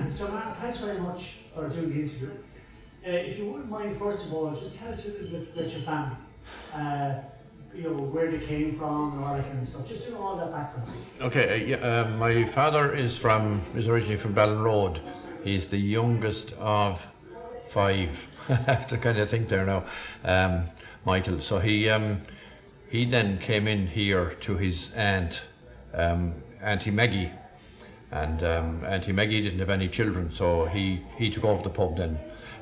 So Mark, thanks very much for doing the interview. If you wouldn't mind, first of all, just tell us a little bit about your family. Where they came from and all that kind of stuff. Just all that background. Okay, my father is originally from Ballinroad. He's the youngest of 5. I have to kind of think there now, Michael. So he then came in here to his aunt, Auntie Maggie, and Auntie Maggie didn't have any children, so he took over the pub then,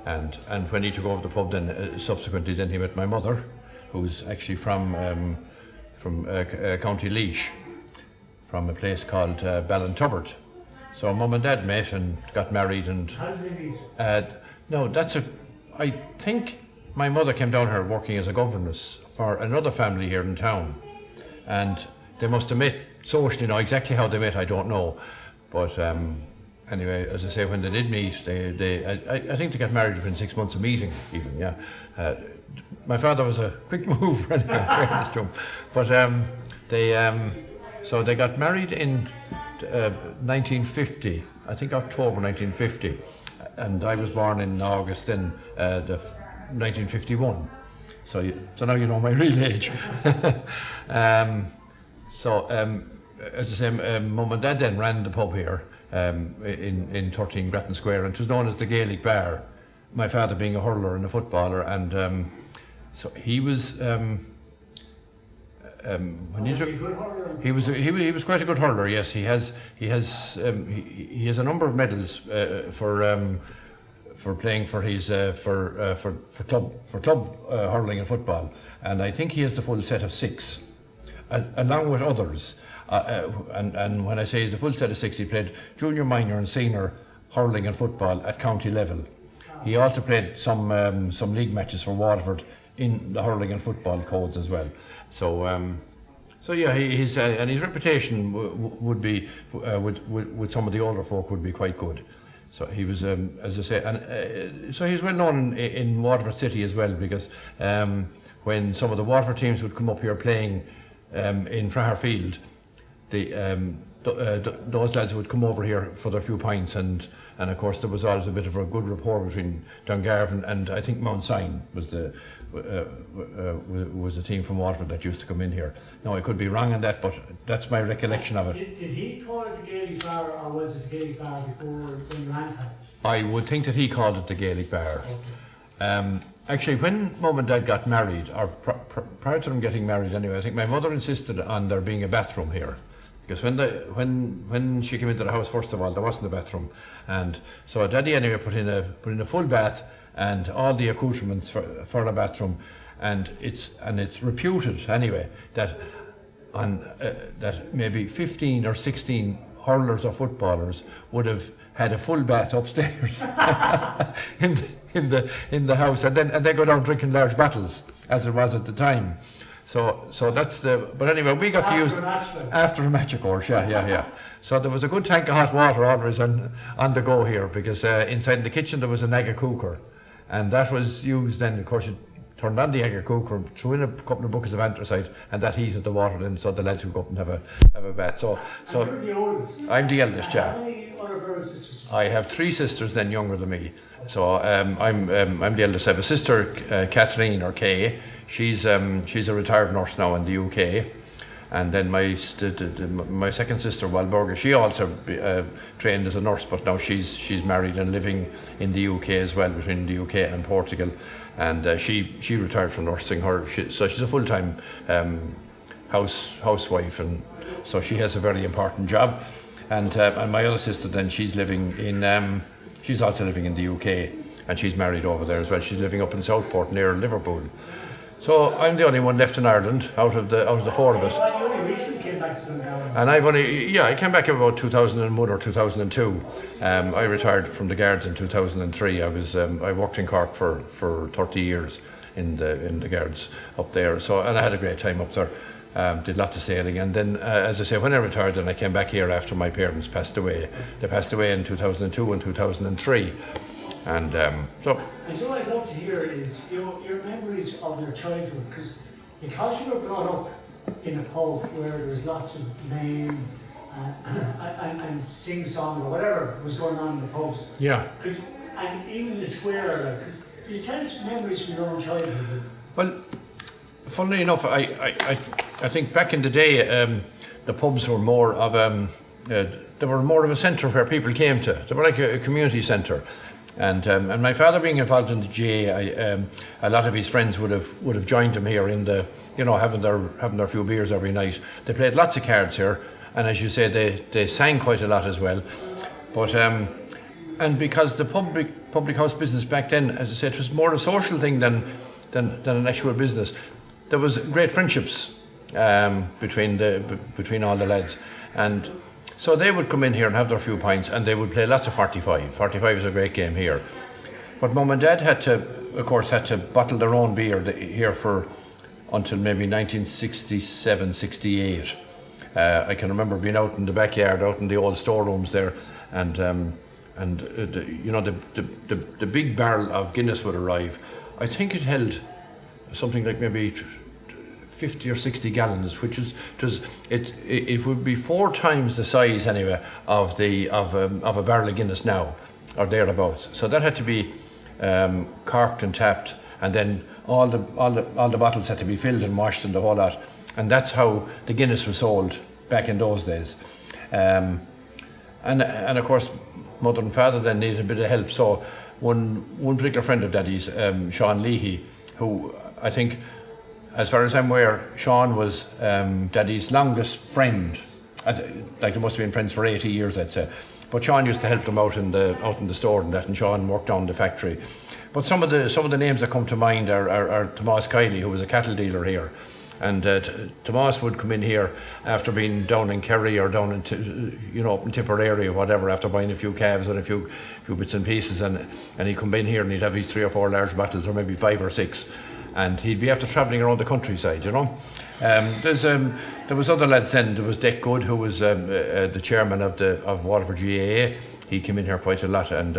and when he took over the pub then, subsequently then he met my mother, who's actually from County Laois, from a place called Ballintubbard. So Mum and Dad met and got married. And how did they meet? No, I think my mother came down here working as a governess for another family here in town, and they must have met socially. Now exactly how they met, I don't know, but anyway, as I say, when they did meet, I think they got married within 6 months of meeting, even. Yeah. My father was a quick mover, anyway, fairness to him. But so they got married in 1950, I think October 1950, and I was born in August in 1951. So now you know my real age. As I say, Mum and Dad then ran the pub here in 13 Grattan Square, and it was known as the Gailey Pair. My father being a hurler and a footballer, and so he was. When he was quite a good hurler. Yes, he has a number of medals for playing for his for club hurling and football, and I think he has the full set of 6, along with others. And when I say he's the full set of 6, he played junior, minor, and senior hurling and football at county level. He also played some league matches for Waterford in the hurling and football codes as well. So yeah, his reputation would be with some of the older folk would be quite good. So he was, as I say, and so he's well known in Waterford City as well, because when some of the Waterford teams would come up here playing in Fraher Field, those lads would come over here for their few pints, and of course there was always a bit of a good rapport between Dungarvan and I think Mount Sion was the team from Waterford that used to come in here. Now I could be wrong on that, but that's my recollection of it. Did he call it the Gailey Pair, or was it the Gailey Pair before when you ran it? I would think that he called it the Gailey Pair. Okay. Actually, when Mum and Dad got married, or prior to them getting married anyway, I think my mother insisted on there being a bathroom here. Because when she came into the house, first of all, there wasn't a bathroom, and so Daddy anyway put in a full bath and all the accoutrements for a bathroom, and it's reputed anyway that that maybe 15 or 16 hurlers or footballers would have had a full bath upstairs in the house, and then they go down drinking large bottles as it was at the time. So that's but anyway, we got to use after a match, of course. Yeah. So there was a good tank of hot water always on the go here, because inside the kitchen there was an egg cooker, and that was used then. Of course, you turned on the egg cooker, threw in a couple of buckets of anthracite, and that heated the water then, so the lads would go up and have a bath. So you're the oldest. I'm the eldest, yeah. How many other brothers and sisters? I have 3 sisters then younger than me. So I'm the eldest. I have a sister, Kathleen, or Kay. She's a retired nurse now in the UK, and then my second sister, Walburga, she also trained as a nurse, but now she's married and living in the UK as well, between the UK and Portugal, and she retired from nursing. So she's a full-time housewife, and so she has a very important job. And my other sister then, she's also living in the UK, and she's married over there as well. She's living up in Southport near Liverpool. So I'm the only one left in Ireland out of the 4 of us. Well, you only recently came back to Dungarvan. And I came back in about 2001 or 2002. I retired from the Guards in 2003. I worked in Cork for 30 years in the Guards up there. So, and I had a great time up there. Did lots of sailing, and then as I say, when I retired, then I came back here after my parents passed away. They passed away in 2002 and 2003, and so. And what I'd love to hear is your memories of your childhood, because you were brought up in a pub where there was lots of men and sing song or whatever was going on in the pubs. Yeah. And even in the square, like, could you tell us memories from your own childhood? Well, funnily enough, I think back in the day, the pubs were more of they were more of a centre where people came to. They were like a community centre. And my father being involved in the GA, a lot of his friends would have joined him here in the, having their few beers every night. They played lots of cards here, and as you say, they sang quite a lot as well. But and because the public house business back then, as I said, it was more a social thing than an actual business. There was great friendships between all the lads, and so they would come in here and have their few pints, and they would play lots of 45. 45 is a great game here. But Mum and Dad had to bottle their own beer here until maybe 1967, 68. I can remember being out in the backyard, out in the old storerooms there, and the big barrel of Guinness would arrive. I think it held something like maybe 50 or 60 gallons, which it would be 4 times the size anyway of a barrel of Guinness now, or thereabouts. So that had to be corked and tapped, and then all the bottles had to be filled and washed and the whole lot. And that's how the Guinness was sold back in those days. And of course, mother and father then needed a bit of help. So one particular friend of Daddy's, Sean Leahy, who I think, as far as I'm aware, Sean was Daddy's longest friend. Like they must have been friends for 80 years, I'd say. But Sean used to help them out in the store and that, and Sean worked on the factory. But some of the names that come to mind are Tomas Kiley, who was a cattle dealer here. And Tomas would come in here after being down in Kerry or down in up in Tipperary or whatever, after buying a few calves and a few bits and pieces, and he'd come in here and he'd have his 3 or 4 large bottles, or maybe 5 or 6. And he'd be after travelling around the countryside, There was other lads then. There was Dick Good, who was the chairman of Waterford GAA. He came in here quite a lot, and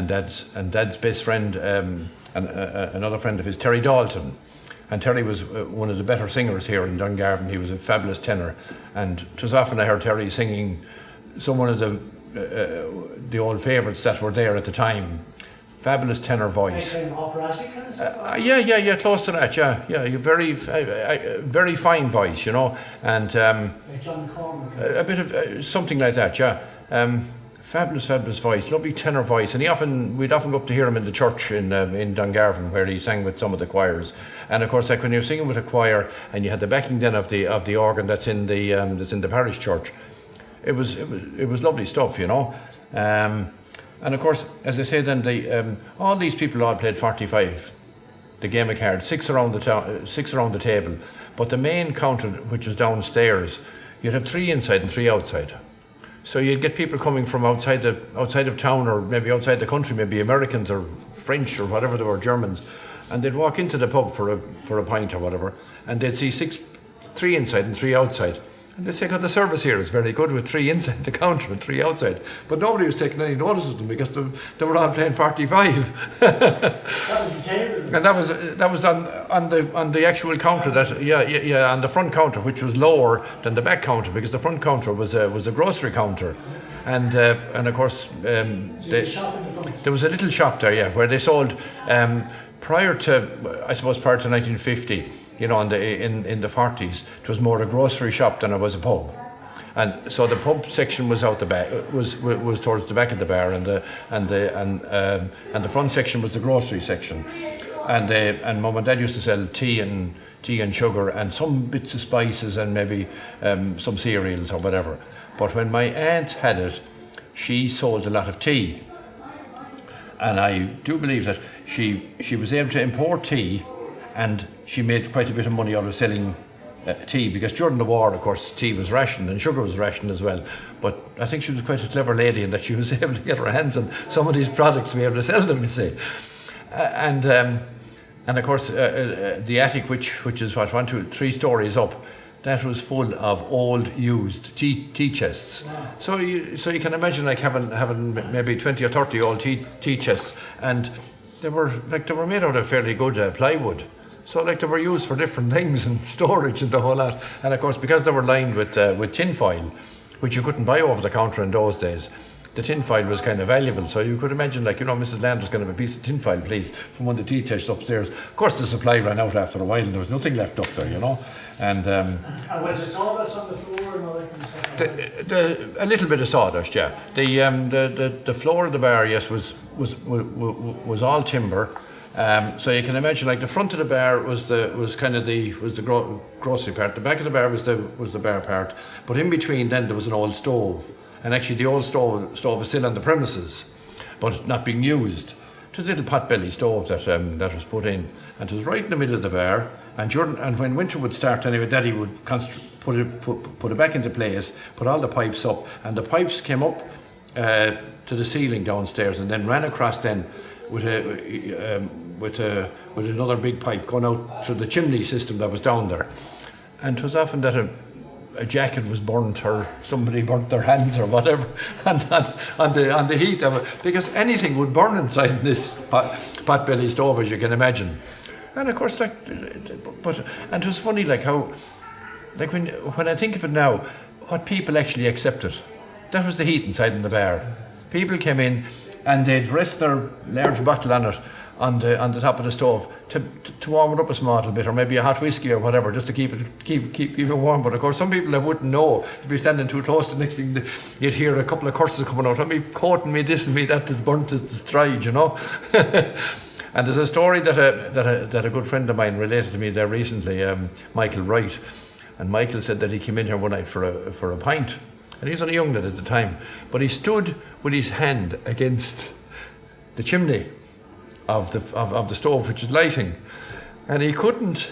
Dad's best friend, and another friend of his, Terry Dalton. And Terry was one of the better singers here in Dungarvan. He was a fabulous tenor, and it was often I heard Terry singing some one of the old favourites that were there at the time. Fabulous tenor voice. Kind of operatic kind of stuff? Yeah, close to that. Yeah, you very fine voice, and like John Cormack. a bit of something like that. Yeah, fabulous voice, lovely tenor voice, and we'd often go up to hear him in the church in Dungarvan, where he sang with some of the choirs. And of course, like when you're singing with a choir and you had the backing then of the organ that's in the parish church, it was lovely stuff, And of course, as I say, then all these people all played 45, the game of cards, 6 around the table. But the main counter, which was downstairs, you'd have 3 inside and 3 outside. So you'd get people coming from outside of town, or maybe outside the country, maybe Americans or French or whatever they were, Germans, and they'd walk into the pub for a pint or whatever, and they'd see 3 inside and 3 outside. And they'd say, God, the service here is very good with 3 inside the counter and 3 outside. But nobody was taking any notice of them because they were all playing 45. That was the table. And that was on the actual counter, on the front counter, which was lower than the back counter, because the front counter was a grocery counter. And of course, shop in the front. there was a little shop there, where they sold, prior to 1950, in the 40s, it was more a grocery shop than it was a pub. And so the pub section was out the back, was towards the back of the bar, and the front section was the grocery section. And Mum and Dad used to sell tea and sugar and some bits of spices and maybe some cereals or whatever. But when my aunt had it, she sold a lot of tea. And I do believe that she was able to import tea, and she made quite a bit of money out of selling tea, because during the war, of course, tea was rationed and sugar was rationed as well. But I think she was quite a clever lady in that she was able to get her hands on some of these products to be able to sell them, you see. And of course, the attic, which is 1, 2, 3 stories up, that was full of old used tea chests. Wow. So you can imagine like having maybe 20 or 30 old tea chests, and they were made out of fairly good plywood. So like they were used for different things and storage and the whole lot. And of course, because they were lined with tin foil, which you couldn't buy over the counter in those days. The tin foil was kind of valuable, so you could imagine, like, Mrs. Landers going to have a piece of tin foil, please, from one of the tea chests upstairs. Of course, the supply ran out after a while, and there was nothing left up there, And was there sawdust on the floor and all that kind of stuff? a little bit of sawdust, yeah. The floor of the bar, yes, was all timber. So you can imagine, like, the front of the bar was the grocery part. The back of the bar was the bar part. But in between, then there was an old stove. And actually, the old stove is still on the premises, but not being used. It was a little pot-belly stove that was put in, and it was right in the middle of the bar. And when winter would start, anyway, Daddy would put it back into place, put all the pipes up, and the pipes came up to the ceiling downstairs, and then ran across then with another big pipe going out through the chimney system that was down there. And it was often that a jacket was burnt, or somebody burnt their hands or whatever, and on the heat of it, because anything would burn inside this pot-belly stove, as you can imagine. And of course, and it was funny, like, how, like, when I think of it now, what people actually accepted. That was the heat inside in the bar. People came in and they'd rest their large bottle on it, on the top of the stove, to warm it up a small little bit, or maybe a hot whiskey or whatever, just to keep it warm. But of course, some people that wouldn't know, they'd be standing too close. The next thing, you'd hear a couple of curses coming out. Me coating me this and me that is burnt as destroyed, And there's a story that a good friend of mine related to me there recently, Michael Wright. And Michael said that he came in here one night for a pint, and he was only young at the time, but he stood with his hand against the chimney of the stove, which is lighting, and he couldn't.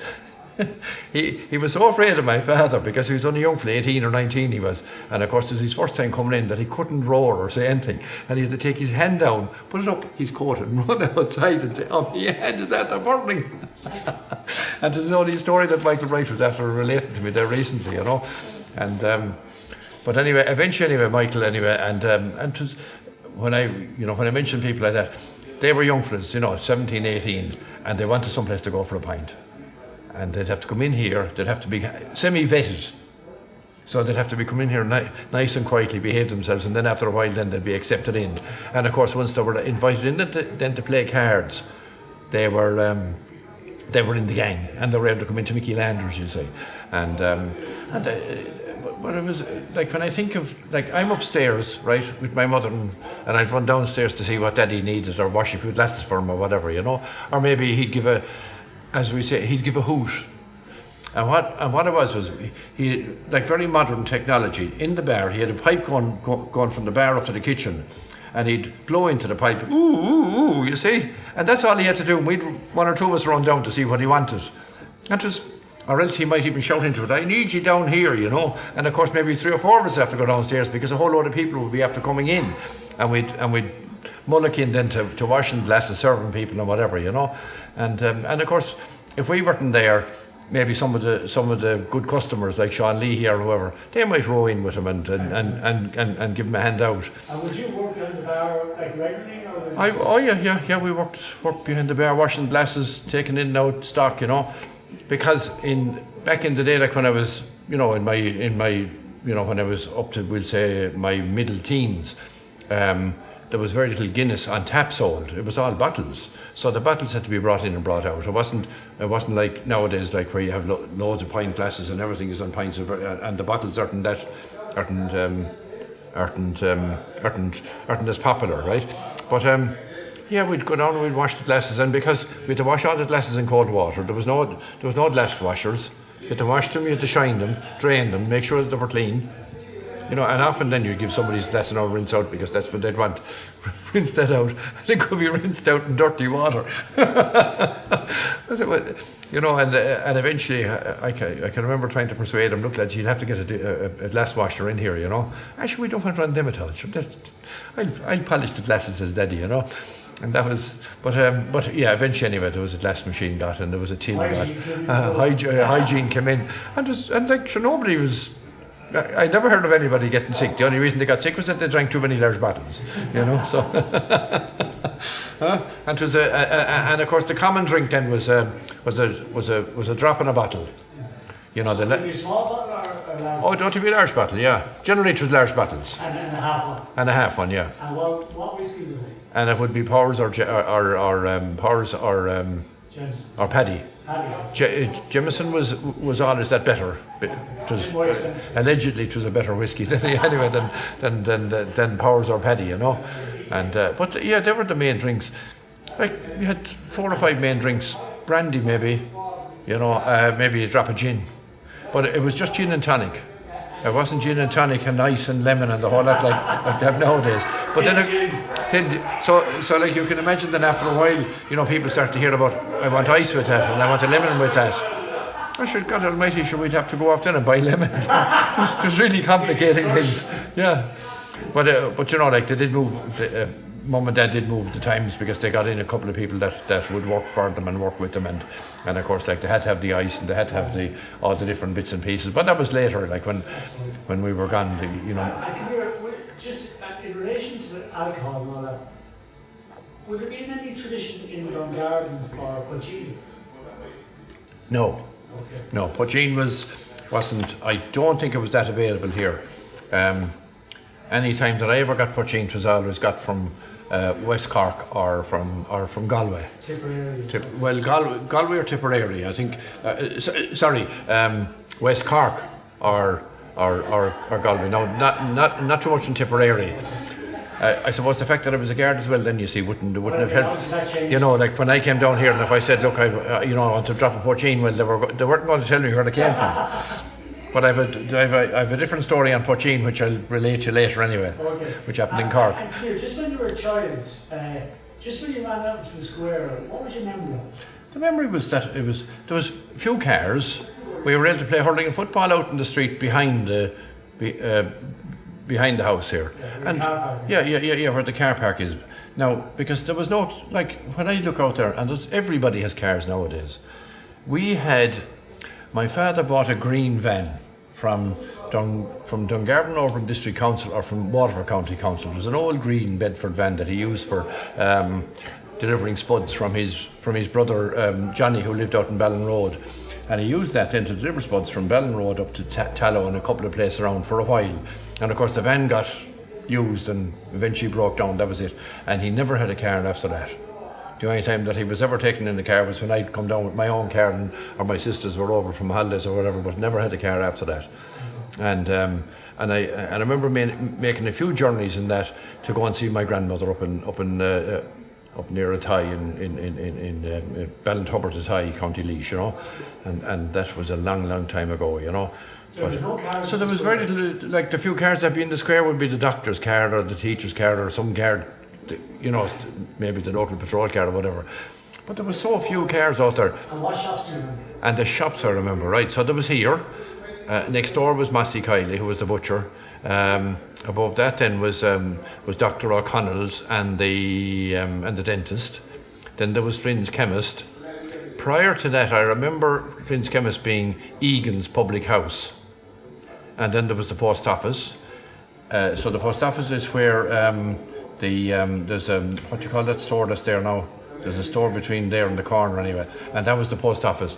He was so afraid of my father, because he was only young for 18 or 19 he was, and of course it was his first time coming in, that he couldn't roar or say anything, and he had to take his hand down, put it up his coat, and run outside and say, "Oh, my hand is after burning." And this is only a story that Michael Wright was after relating to me there recently, and but anyway, eventually, Michael, and it was, when I mention people like that, they were young fellas, 17, 18, and they wanted someplace to go for a pint. And they'd have to come in here, they'd have to be semi-vetted. So they'd have to be coming in here nice and quietly, behave themselves, and then after a while, then they'd be accepted in. And of course, once they were invited in then to play cards, they were in the gang, and they were able to come into Mickey Landers, you see. But it was, like, when I think of, like, I'm upstairs, right, with my mother, and I'd run downstairs to see what Daddy needed, or wash a few glasses for him, or whatever, Or maybe he'd give he'd give a hoot. And what it was he, like, very modern technology. In the bar, he had a pipe going from the bar up to the kitchen, and he'd blow into the pipe, ooh, ooh, ooh, you see? And that's all he had to do. We'd, one or two of us, run down to see what he wanted. That was, or else he might even shout into it, "I need you down here," And of course, maybe 3 or 4 of us have to go downstairs, because a whole load of people would be after coming in, and we'd mulligan then to washing glasses, serving people and whatever, And of course, if we weren't there, maybe some of the good customers, like Sean Lee here or whoever, they might row in with him and give him a hand out. And would you work behind the bar, like, regularly? Yeah. We worked behind the bar, washing glasses, taking in and out stock, because back in the day, like when I was, in my when I was up to, we'll say, my middle teens, there was very little Guinness on tap sold. It was all bottles, so the bottles had to be brought in and brought out. It wasn't like nowadays, like where you have loads of pint glasses and everything is on pints and the bottles aren't as popular, right? But we'd go down and we'd wash the glasses, and because we had to wash all the glasses in cold water, there was no glass washers. You had to wash them, you had to shine them, drain them, make sure that they were clean. And often then you give somebody's glass an rinse out, because that's what they'd want. Rinse that out. And it could be rinsed out in dirty water. And eventually I can remember trying to persuade them, "Look, lads, you'll have to get a glass washer in here, Actually, we don't want to run them at all. I'll polish the glasses as Daddy, And that was, but eventually anyway, there was a glass machine got, and there was a tin got. Hygiene came in, nobody was. I never heard of anybody getting sick. The only reason they got sick was that they drank too many large bottles, So, and it was and of course the common drink then was a drop in a bottle. Maybe a small bottle or large? Oh, don't it be a large bottle? Yeah. Generally, it was large bottles. And a half one. And a half one, yeah. And what whiskey were they? And it would be Powers or Powers or Paddy. Jameson was always that better. It was, allegedly, it was a better whiskey than Powers or Paddy, you know. And but yeah, they were the main drinks. Like we had 4 or 5 main drinks, brandy maybe, you know, maybe a drop of gin, but it was just gin and tonic. It wasn't gin and tonic and ice and lemon and the whole lot like they have nowadays. But then, so like you can imagine that after a while, you know, people start to hear about, I want ice with that and I want a lemon with that. I said, God Almighty, sure we'd have to go off then and buy lemons. It was really complicating things. Yeah, but you know, like they did move. Mum and Dad did move the times because they got in a couple of people that would work for them and work with them, and of course, like they had to have the ice and they had to have all the different bits and pieces. But that was later, like when we were gone, you know. And come here, just in relation to the alcohol and all that, would there be any tradition in Dungarvan for poaching? No. Okay. No, poaching wasn't. I don't think it was that available here. Any time that I ever got poaching, it was always got from West Cork or from Galway. Tipperary. Galway or Tipperary, I think. West Cork or Galway. No, not too much in Tipperary. I suppose the fact that I was a guard as well, then you see, wouldn't have helped. You know, like when I came down here, and if I said, look, I want to drop a poaching, well, they weren't going to tell me where they came from. But I have a different story on poaching, which I'll relate to later anyway, okay. Which happened in Cork. And clear, just when you were a child, just when you ran out into the square, what was your memory of? The memory was that there was few cars. We were able to play hurling and football out in the street behind the house here. Yeah, where the car park is. Now, because there was no, like, when I look out there, and everybody has cars nowadays, my father bought a green van from Dungarvan Urban District Council or from Waterford County Council. It was an old green Bedford van that he used for delivering spuds from his brother Johnny, who lived out in Ballin Road. And he used that then to deliver spuds from Ballin Road up to Tallow and a couple of places around for a while. And of course the van got used and eventually broke down, that was it. And he never had a car after that. The only time that he was ever taken in the car was when I'd come down with my own car or my sisters were over from holidays or whatever, but never had a car after that. And I remember making a few journeys in that to go and see my grandmother up near Athy in Ballintubbert, Athy, County Laois, you know, and that was a long time ago, you know. So there was no cars. So there was very little, like the few cars that'd be in the square would be the doctor's car or the teacher's car or some car, you know, maybe the local patrol car or whatever. But there was so few cars out there. And what shops do you remember? And the shops I remember, right? So there was here. Next door was Massey Kiley, who was the butcher. Above that then was Dr. O'Connell's and the dentist. Then there was Flynn's Chemist. Prior to that, I remember Flynn's Chemist being Egan's Public House. And then there was the post office. So the post office is where there's what do you call that store that's there now? There's a store between there and the corner anyway. And that was the post office.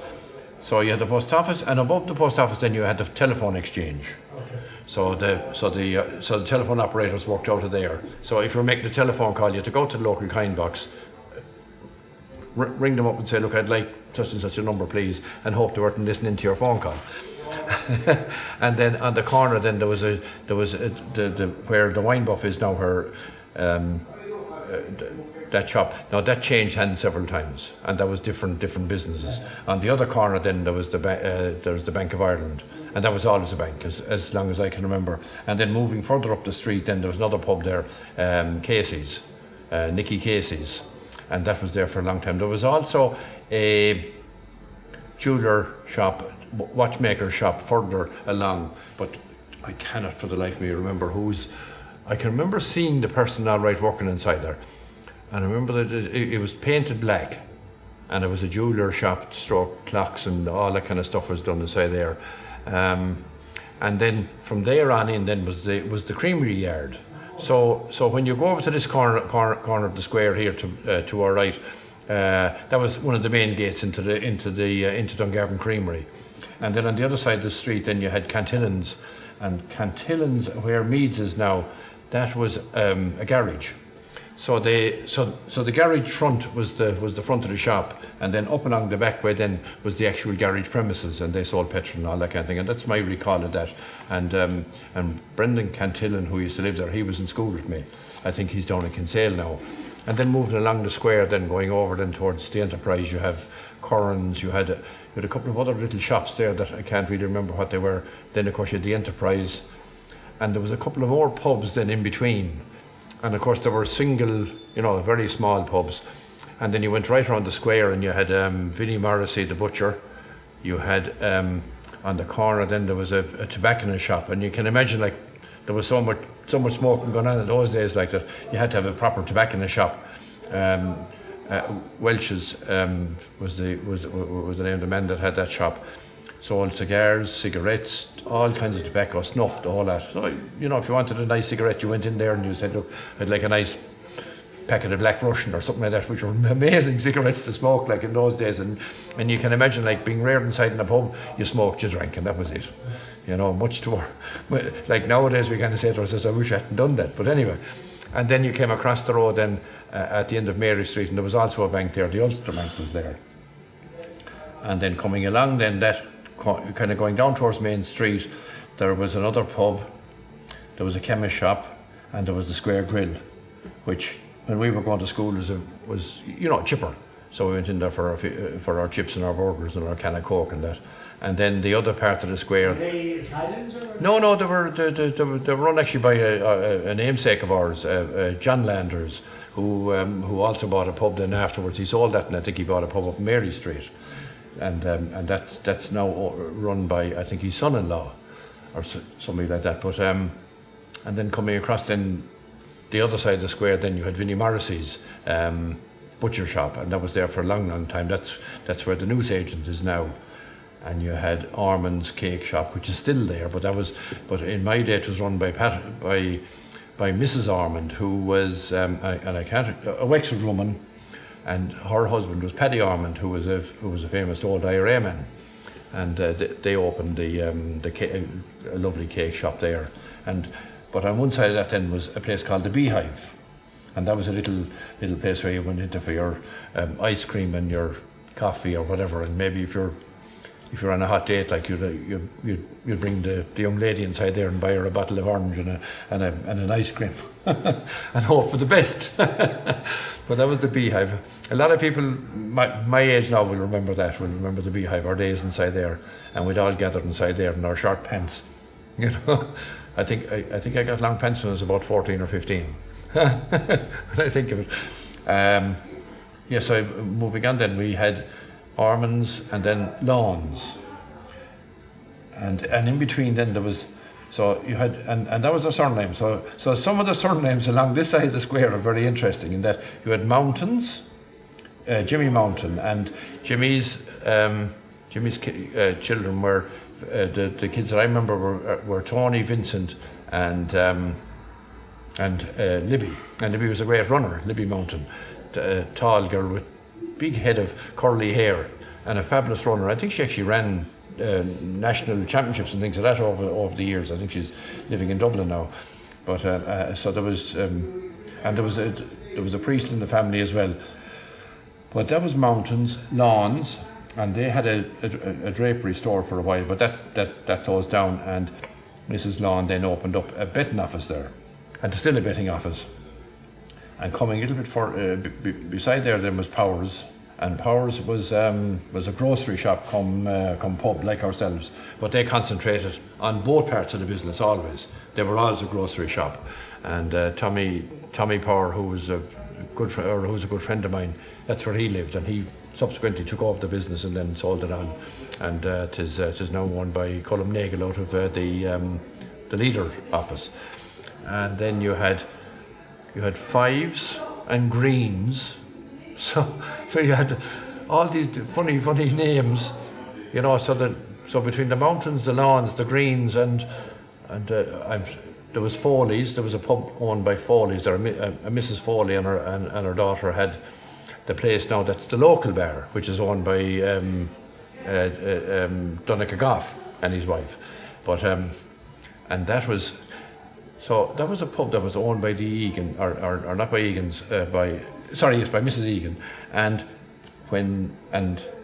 So you had the post office, and above the post office then you had the telephone exchange. Okay. So the telephone operators worked out of there. So if you were making a telephone call, you had to go to the local kind box, ring them up and say, look, I'd like such and such a number, please, and hope they weren't listening to your phone call. And then on the corner, then there was where the wine buff is now, where that shop. Now that changed hands several times, and that was different businesses. On the other corner, then there was the Bank of Ireland, and that was always a bank as long as I can remember. And then moving further up the street, then there was another pub there, Casey's, Nicky Casey's, and that was there for a long time. There was also a jeweler shop, watchmaker shop further along, but I cannot for the life of me remember whose. I can remember seeing the person all right working inside there. And I remember that it was painted black, and it was a jeweler shop, stroke clocks and all that kind of stuff was done inside there. And then from there on in, then was the creamery yard. So when you go over to this corner of the square here to our right, that was one of the main gates into Dungarvan Creamery. and then on the other side of the street, then you had Cantillans, and Cantillans, where Meads is now, that was a garage. So the garage front was the front of the shop, and then up along the back way then was the actual garage premises, and they sold petrol and all that kind of thing. And that's my recall of that. And Brendan Cantillan, who used to live there, he was in school with me. I think he's down in Kinsale now. And then moving along the square, then going over then towards the Enterprise, you have Corrans, you had a couple of other little shops there that I can't really remember what they were. Then of course you had the Enterprise, and there was a couple of more pubs then in between. And of course there were single, very small pubs. And then you went right around the square and you had Vinnie Morrissey, the butcher. You had on the corner then there was a tobacconist shop. And you can imagine, like, there was so much smoking going on in those days, like that you had to have a proper tobacconist shop. Welch's was the name of the man that had that shop. Sold cigars, cigarettes, all kinds of tobacco, snuffed, all that. So, if you wanted a nice cigarette, you went in there and you said, look, I'd like a nice packet of Black Russian or something like that, which were amazing cigarettes to smoke, like in those days. And you can imagine, like, being reared inside in a pub, you smoked, you drank, and that was it. Much to our, like nowadays we kind of say to ourselves, I wish I hadn't done that. But anyway, and then you came across the road then at the end of Mary Street, and there was also a bank there, the Ulster Bank was there. And then coming along then, that kind of going down towards Main Street, there was another pub, there was a chemist shop, and there was the Square Grill, which when we were going to school was chipper. So we went in there for our chips and our burgers and our can of Coke and that. And then the other part of the square. Were they Italians or? No, they were run actually by a namesake of ours, John Landers, who also bought a pub then afterwards. He sold that, and I think he bought a pub up Mary Street. And that's now run by, I think, his son-in-law or somebody like that. But and then coming across then the other side of the square, then you had Vinnie Morrissey's butcher shop, and that was there for a long time. That's where the newsagent is now. And you had Ormond's cake shop, which is still there, but in my day it was run by Mrs. Ormond, who was a Wexford woman. And her husband was Paddy Ormond, who was a famous old IRA man, and they opened a lovely cake shop there. But on one side of that then was a place called the Beehive, and that was a little place where you went into for your ice cream and your coffee or whatever. And maybe if you're on a hot date, like you'd bring the young lady inside there and buy her a bottle of orange and an ice cream and hope for the best. But that was the Beehive. A lot of people my age now will remember that. Will remember the Beehive, our days inside there, and we'd all gathered inside there in our short pants. I think I got long pants when I was about 14 or 15. When I think of it. So moving on then, we had Ormonds and then Lawns, and in between then there was, so you had, and that was the surname. So some of the surnames along this side of the square are very interesting in that you had Mountains, Jimmy Mountain, and Jimmy's children were the kids that I remember were Tony, Vincent, and Libby. And Libby was a great runner, Libby Mountain, tall girl with big head of curly hair and a fabulous runner. I think she actually ran national championships and things like that over the years. I think she's living in Dublin now. But so there was and there was a priest in the family as well. But that was Mountains, Lawns, and they had a drapery store for a while, but that closed down, and Mrs. Lawn then opened up a betting office there, and there's still a betting office. And coming a little bit beside there then was Powers, and Powers was a grocery shop come pub like ourselves, but they concentrated on both parts of the business always. They were always a grocery shop, and Tommy Power, who was a good friend of mine, that's where he lived, and he subsequently took over the business and then sold it on, and tis now owned by Colm Nagel out of the Leader office. And then you had Fives and Greens, so you had all these funny names, so between the Mountains, the Lawns, the Greens, and there was Foley's. There was a pub owned by Foley's. There, a Mrs. Foley and her daughter had the place now. That's the local bar, which is owned by Donegal Goff and his wife. But and that was a pub that was owned by the Egan, or not by Egan's, by Mrs. Egan, and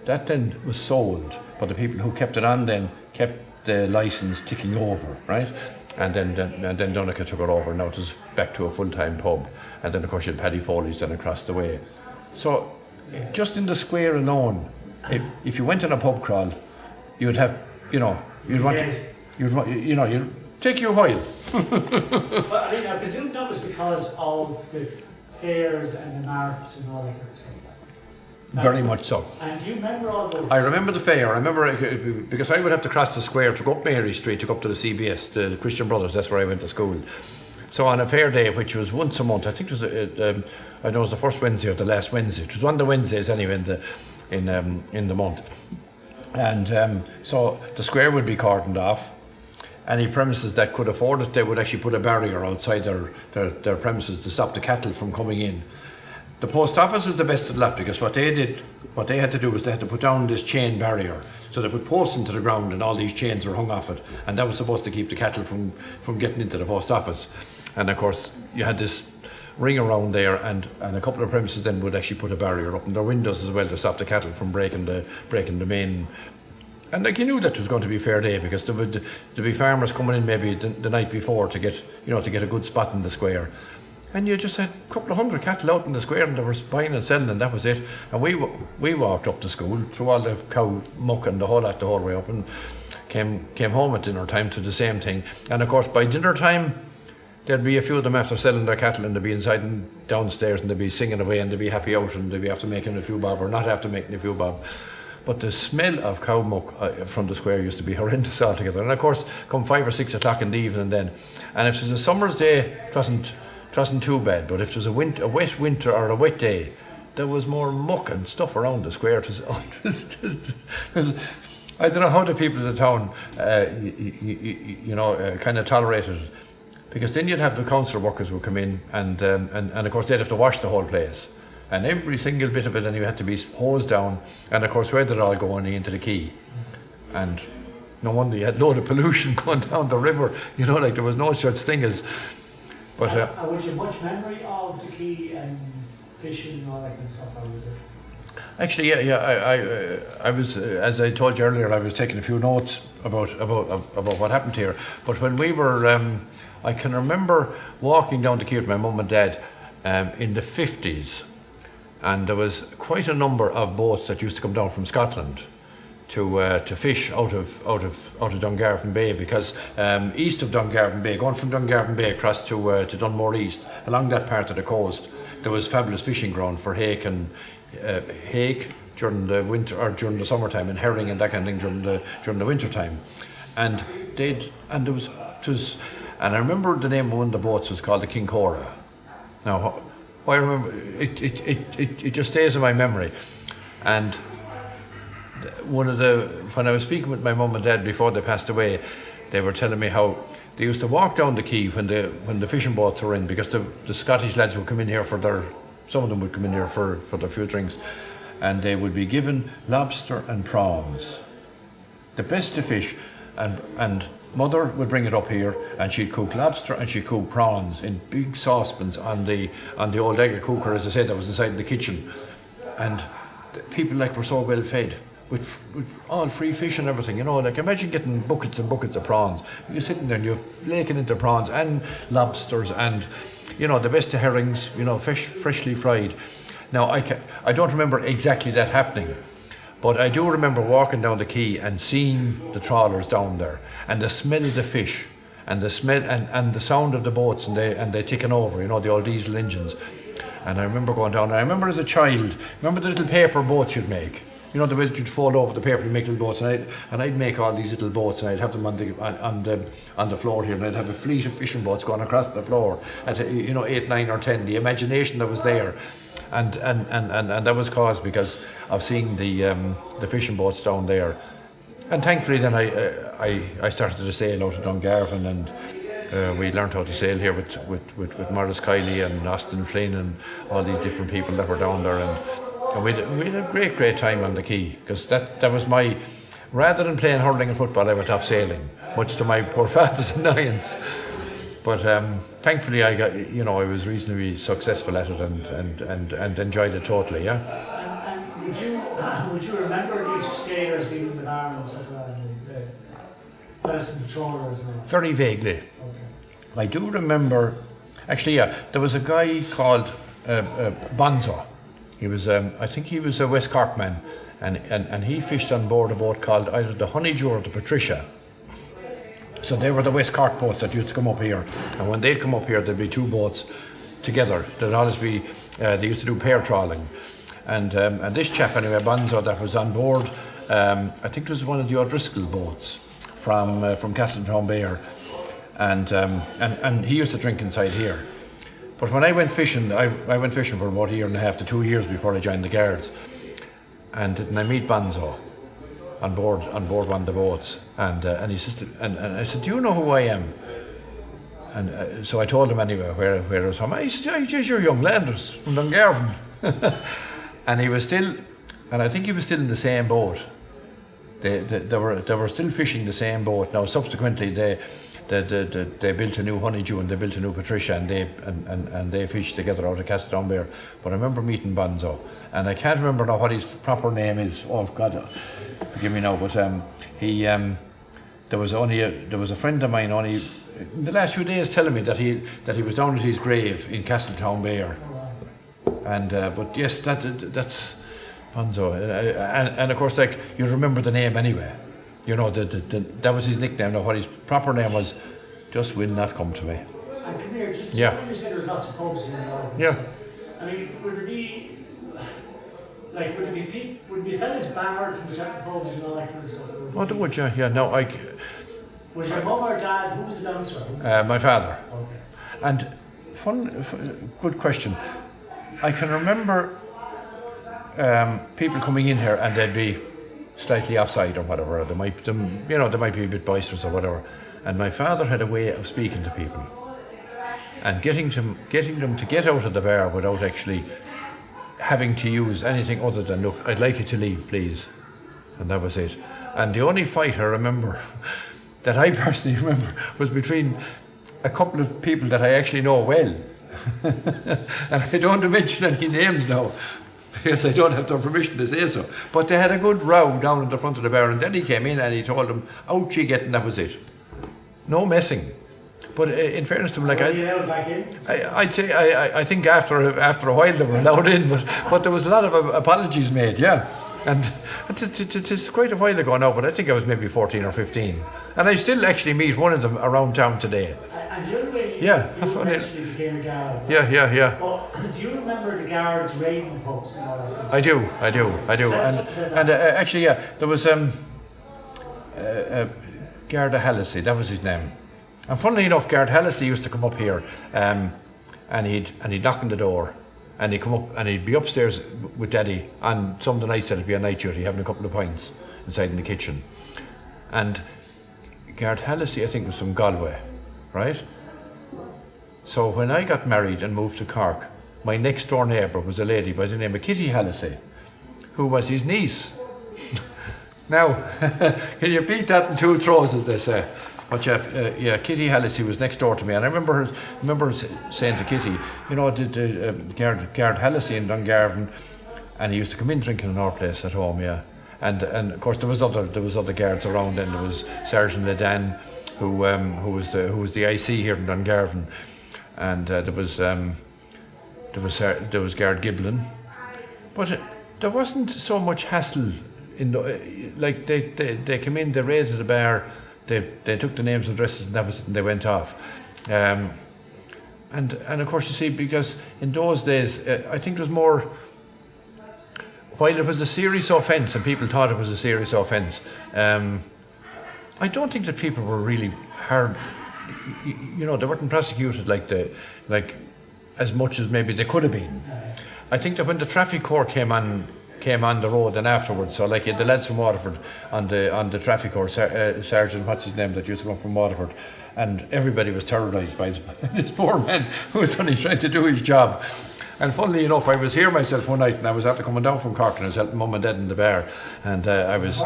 that then was sold, but the people who kept it on then kept the license ticking over, right? And then Donegal took it over. Now it was back to a full-time pub, and then of course you had Paddy Foley's then across the way. So just in the square alone, if you went on a pub crawl, you'd have, you'd take you a while. But I presume that was because of the fairs and the marts and all that kind of stuff. Very much so. And do you remember all those? I remember the fair. I remember because I would have to cross the square to go up Mary Street to go up to the CBS, the Christian Brothers. That's where I went to school. So on a fair day, which was once a month, I think it was I know it was the first Wednesday or the last Wednesday. It was one of the Wednesdays anyway in the month. And so the square would be cordoned off. Any premises that could afford it, they would actually put a barrier outside their premises to stop the cattle from coming in. The post office was the best of the lot, because what they had to do was they had to put down this chain barrier. So they put posts into the ground and all these chains were hung off it, and that was supposed to keep the cattle from getting into the post office. And of course you had this ring around there, and a couple of premises then would actually put a barrier up in their windows as well to stop the cattle from breaking the main. And like, you knew that was going to be a fair day, because there would be farmers coming in maybe the night before to get a good spot in the square. And you just had a couple of hundred cattle out in the square, and they were buying and selling, and that was it. And we walked up to school through all the cow muck and the whole way up, and came home at dinner time to the same thing. And of course by dinner time there'd be a few of them after selling their cattle, and they'd be inside and downstairs, and they'd be singing away, and they'd be happy out, and they'd be after making a few bob or not after making a few bob. But the smell of cow muck from the square used to be horrendous altogether. And of course come 5 or 6 o'clock in the evening then, and if it was a summer's day it wasn't too bad, but if it was a wet winter or a wet day, there was more muck and stuff around the square. It was I don't know how the people of the town kind of tolerated it, because then you'd have the council workers who come in, and of course they'd have to wash the whole place, and every single bit of it, and you had to be hosed down. And of course where did it all go? Only into the quay, and no wonder you had a load of pollution going down the river, like there was no such thing as. But would you have much memory of the quay and fishing and all that kind of stuff? How was it? Actually, yeah. I was, as I told you earlier, I was taking a few notes about what happened here. But when we were, I can remember walking down the quay with my mum and dad in the 50s, and there was quite a number of boats that used to come down from Scotland to fish out of Dungarvan Bay, because east of Dungarvan Bay, going from Dungarvan Bay across to Dunmore East, along that part of the coast, there was fabulous fishing ground for hake during the winter or during the summertime, and herring and that kind of thing during the winter time. And I remember the name of one of the boats was called the King Cora. Now, I remember it just stays in my memory. And when I was speaking with my mum and dad before they passed away, they were telling me how they used to walk down the quay when the fishing boats were in, because the Scottish lads would come in here some of them would come in here for their few drinks, and they would be given lobster and prawns, the best to fish, and mother would bring it up here, and she'd cook lobster and she'd cook prawns in big saucepans on the old egg cooker, as I said, that was inside the kitchen. And the people were so well fed with all free fish and everything, imagine getting buckets and buckets of prawns. You're sitting there and you're flaking into prawns and lobsters and the best of herrings, freshly fried. Now I don't remember exactly that happening, but I do remember walking down the quay and seeing the trawlers down there, and the smell of the fish, and the smell and the sound of the boats, and they ticking over, the old diesel engines. And I remember going down, and I remember as a child, remember the little paper boats you'd make? The way that you'd fold over the paper and make little boats, and I'd make all these little boats, and I'd have them on the floor here, and I'd have a fleet of fishing boats going across the floor at 8, 9 or 10. The imagination that was there, and that was caused because of seeing the fishing boats down there. And thankfully then I started to sail out of Dungarvan, and we learned how to sail here with Maurice Kiley and Austin Flynn and all these different people that were down there, and And we had a great time on the quay, because that was my, rather than playing hurling and football, I went off sailing, much to my poor father's annoyance. But thankfully I got, I was reasonably successful at it and enjoyed it totally, yeah. And would you remember these sailors being in the bar and stuff like that, the fellas in the trawlers and all? Very vaguely. Okay. I do remember, actually, yeah, there was a guy called Bonzo. He was, I think he was a West Cork man, and he fished on board a boat called either the Honeydew or the Patricia. So they were the West Cork boats that used to come up here, and when they'd come up here, there'd be two boats together. There'd always be, they used to do pair trawling, and this chap anyway, Bonzo, that was on board, I think it was one of the O'Driscoll boats from Castletown Bay, and he used to drink inside here. But when I went fishing, I went fishing for about a year and a half to 2 years before I joined the Guards, and didn't I meet Bonzo on board one of the boats, and he says, and I said, do you know who I am? And so I told him anyway where I was from. He said, yeah, geez, you're young Landers from Dungarvan. And he was still, and I think he was still in the same boat. They were still fishing the same boat. Now subsequently they built a new Honeydew and they built a new Patricia, and they fished together out of Castletown Bay. But I remember meeting Bonzo, and I can't remember now what his proper name is. Oh God, forgive me now. But there was a friend of mine only in the last few days telling me that he was down at his grave in Castletown Bay. And but yes, that's Bonzo, and of course, like, you remember the name anyway. That was his nickname. Now, what his proper name was, just will not come to me. And come here, just yeah. when you said there's lots of pubs here in Ireland. Yeah. So, I mean, would it be fellas barred from certain pubs and all that kind of stuff? Oh, there would, yeah. No, was your mum or dad, who was the bouncer? My father. Okay. And good question. I can remember people coming in here and they'd be slightly offside or whatever. They might be a bit boisterous or whatever. And my father had a way of speaking to people and getting them to get out of the bar without actually having to use anything other than, look, I'd like you to leave, please. And that was it. And the only fight I remember, that I personally remember, was between a couple of people that I actually know well. And I don't want to mention any names now, because I don't have their permission to say so. But they had a good row down in the front of the bar, and then he came in and he told them, out you get, and that was it. No messing. But in fairness to him, like, I'd say, I think after a while they were allowed in, but there was a lot of apologies made, yeah. And it's quite a while ago now, but I think I was maybe 14 or 15. And I still actually meet one of them around town today. And the other way you eventually became a guard. Yeah. But do you remember the guards raiding pubs and all that? I do. And actually, yeah, there was Garda Hallisey, that was his name. And funnily enough, Garda Hallisey used to come up here, and he'd knock on the door. And he'd come up and he'd be upstairs with Daddy on some of the nights. It'd be a night duty, having a couple of pints inside in the kitchen. And Gareth Hallisey, I think, was from Galway, right? So when I got married and moved to Cork, my next door neighbour was a lady by the name of Kitty Hallisey, who was his niece. Now, can you beat that in two throws, as they say? But yeah, Kitty Hallisey was next door to me, and I remember her saying to Kitty, Gareth Hallisey in Dungarvan, and he used to come in drinking in our place at home, yeah. And of course there was other guards around. Then there was Sergeant Ledan, who was the IC here in Dungarvan, and there was Gareth Giblin, but there wasn't so much hassle in like they came in, they raided the bar. They took the names and addresses, and that was it, and they went off. And of course, you see, because in those days, I think it was more, while it was a serious offence and people thought it was a serious offence, I don't think that people were really hard, they weren't prosecuted like as much as maybe they could have been. I think that when the traffic court came on the road and afterwards, so like the lads from Waterford on the traffic court, Sergeant, what's his name, that used to come from Waterford, and everybody was terrorised by this poor man who was only trying to do his job. And funnily enough, I was here myself one night, and I was after coming down from Cork, and I was helping Mum and Dad in the bar, and I was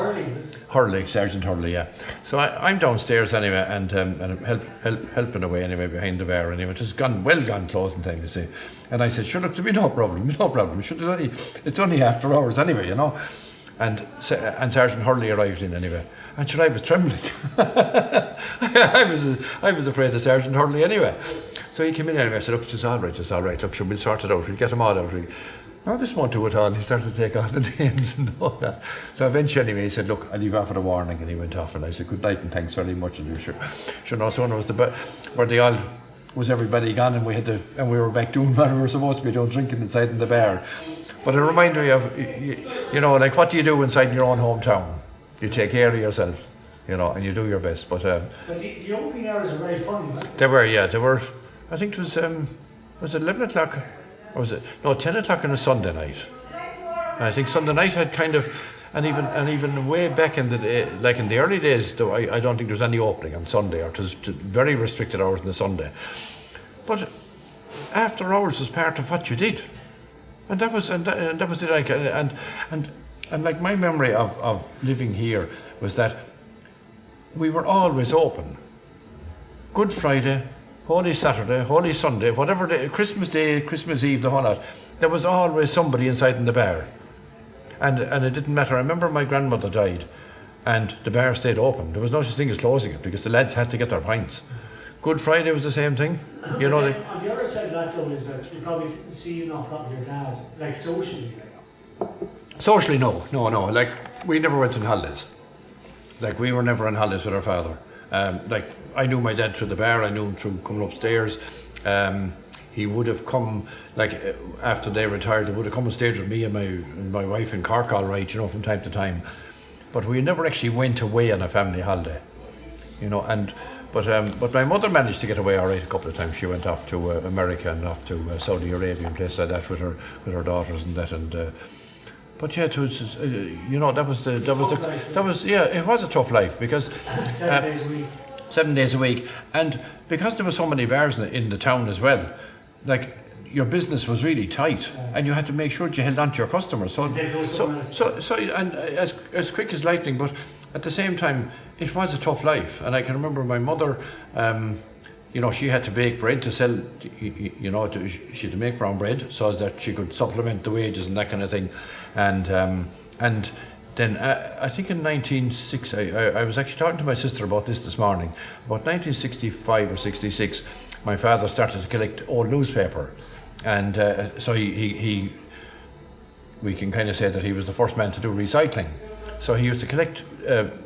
Hurley, Sergeant Hurley, yeah. So I'm downstairs anyway, and I'm helping away anyway behind the bar anyway. It was well gone closing time, you see. And I said, sure, look, there'll be no problem. Sure, it's only after hours anyway, you know. And Sergeant Hurley arrived in anyway. And sure, I was trembling. I was afraid of Sergeant Hurley anyway. So he came in anyway. I said, look, it's all right. Look, sure, we'll sort it out. We'll get them all out. No, this won't do it all. He started to take all the names and all that. So eventually, anyway, he said, look, I'll leave off with a warning. And he went off. And I said, good night and thanks very much. And sure, no sooner was was everybody gone, and we were back doing what we were supposed to be doing, drinking inside in the bar. But it reminded me of, you know, like, what do you do inside in your own hometown? You take care of yourself, you know, and you do your best. But the opening hours are very funny, man. They were. I think it was it 11 o'clock, or was it? No, 10 o'clock on a Sunday night. And I think Sunday night had kind of, and even way back in the day, like in the early days, though, I don't think there was any opening on Sunday, or it was very restricted hours on the Sunday. But after hours was part of what you did. And that was it. Like, and like, my memory of living here was that we were always open. Good Friday, Holy Saturday, Holy Sunday, whatever day, Christmas Day, Christmas Eve, the whole lot. There was always somebody inside in the bar, and it didn't matter. I remember my grandmother died, and the bar stayed open. There was no such thing as closing it because the lads had to get their pints. Good Friday was the same thing, you know. On the other side of that, though, is that you probably didn't see enough of your dad, like socially. Socially, no. Like, we never went on holidays. Like, we were never on holidays with our father. Like, I knew my dad through the bar. I knew him through coming upstairs. He would have come, like, after they retired, they would have come and stayed with me and my wife in Cork, all right, you know, from time to time. But we never actually went away on a family holiday, you know. But my mother managed to get away all right a couple of times. She went off to America and off to Saudi Arabia and places like that with her daughters and that. And but yeah, it was, you know, it was a tough life because 7 days a week. 7 days a week, and because there were so many bars in the town as well, like, your business was really tight, and you had to make sure that you held on to your customers. So and as quick as lightning, but at the same time, it was a tough life. And I can remember my mother, you know, she had to bake bread to sell, you know, she had to make brown bread so that she could supplement the wages and that kind of thing. And then I think in 1960, I was actually talking to my sister about this morning. About 1965 or 66, my father started to collect old newspaper. And so we can kind of say that he was the first man to do recycling. So he used to collect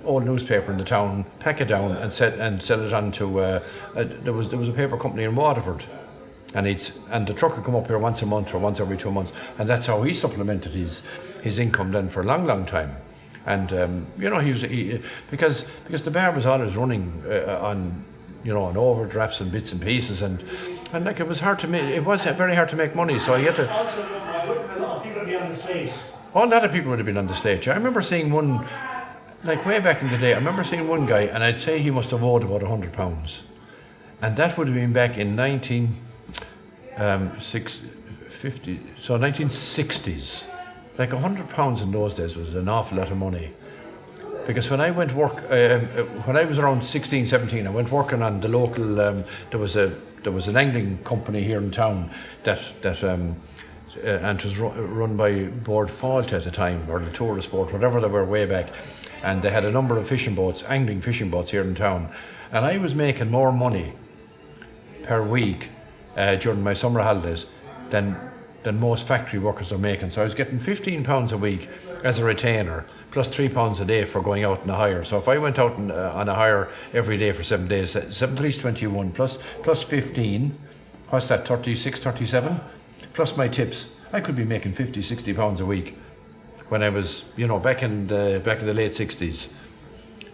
old newspaper in the town, pack it down, and sell it on to. There was a paper company in Waterford, and the truck would come up here once a month or once every 2 months, and that's how he supplemented his income then for a long time. And you know, because the bar was always running on, you know, on overdrafts and bits and pieces, and like, it was hard to make. It was very hard to make money. So he had to. Also, a lot of people would be on the slate. A lot of people would have been on the stage. I remember seeing one, like, way back in the day. I remember seeing one guy, and I'd say he must have owed about £100, and that would have been back in 1960s. Like, £100 in those days was an awful lot of money. Because when I went work, when I was around 16, 17, I went working on the local. There was an angling company here in town that and it was run by Board Fault at the time, or the tourist board, whatever they were way back. And they had a number of fishing boats, angling fishing boats here in town. And I was making more money per week during my summer holidays than most factory workers are making. So I was getting £15 a week as a retainer, plus £3 a day for going out on a hire. So if I went out on a hire every day for 7 days, 7 3's 21, plus 15, what's that, 36, 37? Plus my tips, I could be making £50-60 a week when I was, you know, back in the late 60s.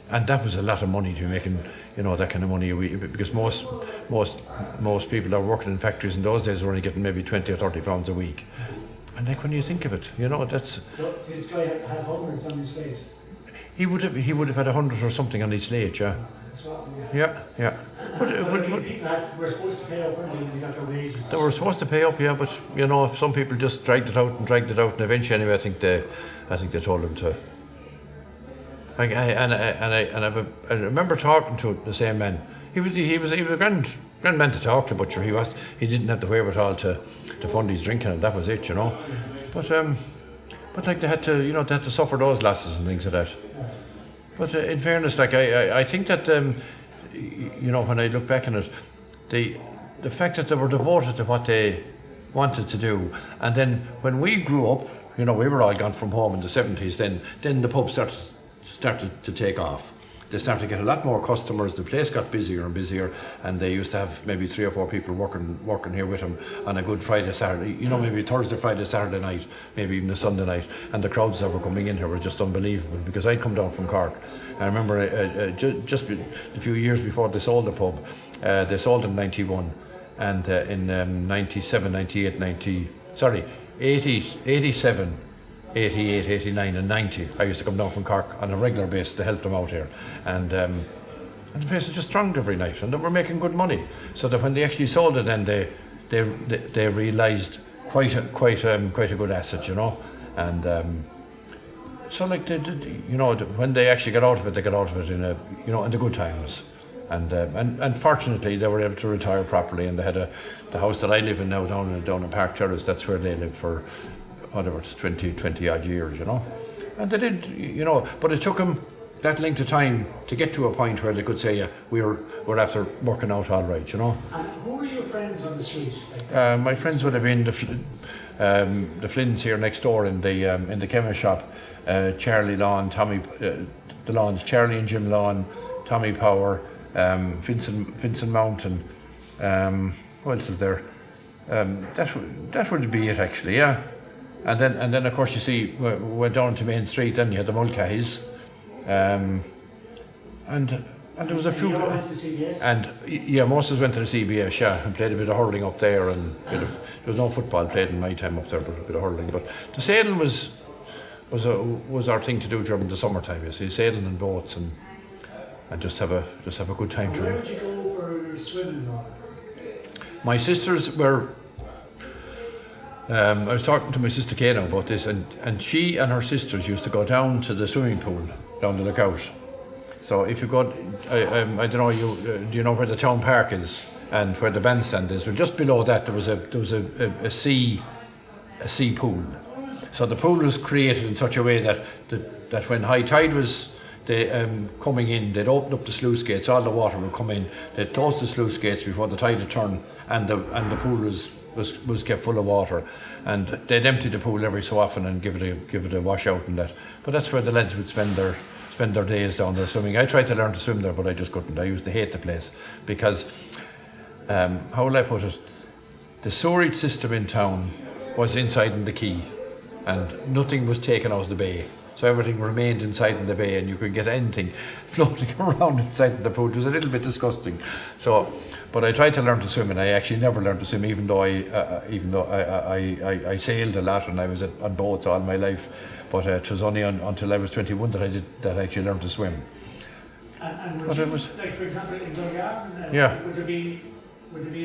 And that was a lot of money to be making, you know, that kind of money a week, because most people that were working in factories in those days were only getting maybe £20 or £30 a week. And like, when you think of it, you know, that's... So this guy had hundreds on his slate? he would have had 100 or something on his slate, yeah. That's what Yeah. but I mean, people were supposed to pay up when they got their wages. They were supposed to pay up, yeah, but you know, some people just dragged it out, and eventually, anyway, I think they told them to. I remember talking to the same man. He was a grand man to talk to, but sure, he didn't have the wherewithal to fund his drinking, and that was it, you know. But like they had to suffer those losses and things like that. But in fairness, like I think that you know, when I look back on it, the fact that they were devoted to what they wanted to do, and then when we grew up, you know, we were all gone from home in the 70s. Then the pub started to take off. They started to get a lot more customers. The place got busier and busier, and they used to have maybe 3 or 4 people working here with them on a good Friday, Saturday. You know, maybe Thursday, Friday, Saturday night, maybe even a Sunday night. And the crowds that were coming in here were just unbelievable, because I'd come down from Cork. I remember just a few years before they sold the pub, they sold in 91, and in 97, 98, 87. 88, 89 and 90. I used to come down from Cork on a regular basis to help them out here. And the place was just thronged every night, and they were making good money. So that when they actually sold it, then they realised quite a good asset, you know. And so like you know, when they actually got out of it, they got out of it in the good times. And fortunately they were able to retire properly, and they had the house that I live in now down in Park Terrace. That's where they lived for whatever, it's 20 odd years, you know. And they did, you know, but it took them that length of time to get to a point where they could say, yeah, we're after working out all right, you know. And who were your friends on the street? My friends would have been the Flynns here next door in the chemist shop, Charlie Lawn, Tommy, the Lawns, Charlie and Jim Lawn, Tommy Power, Vincent Mountain, what else is there? That would be it actually, yeah. And then of course you see, we went down to Main Street, then you had the Mulcahy's, and there was a few. You all went to CBS? And yeah, most of us went to the CBS, yeah, and played a bit of hurling up there, and there was no football played in my time up there, but a bit of hurling. But the sailing was our thing to do during the summertime. You see, sailing and boats, and just have a good time. Where would you go for swimming? My sisters were. I was talking to my sister Kano about this, and she and her sisters used to go down to the swimming pool down the lookout. So if you go, I don't know, do you know where the town park is and where the bandstand is? Well, just below that there was a sea pool. So the pool was created in such a way that when high tide was coming in, they'd open up the sluice gates, all the water would come in. They'd close the sluice gates before the tide would turn, and the pool was kept full of water, and they'd empty the pool every so often and give it a wash out and that. But that's where the lads would spend their days down there swimming. I tried to learn to swim there, but I just couldn't. I used to hate the place because, how will I put it, the sewerage system in town was inside in the quay, and nothing was taken out of the bay. So everything remained inside in the bay, and you could get anything floating around inside the pool. It was a little bit disgusting. So, but I tried to learn to swim, and I actually never learned to swim, even though I sailed a lot and I was on boats all my life. But it was only until I was 21 that I actually learned to swim. And but it was, like, for example, in Dungarvan, yeah. Would there be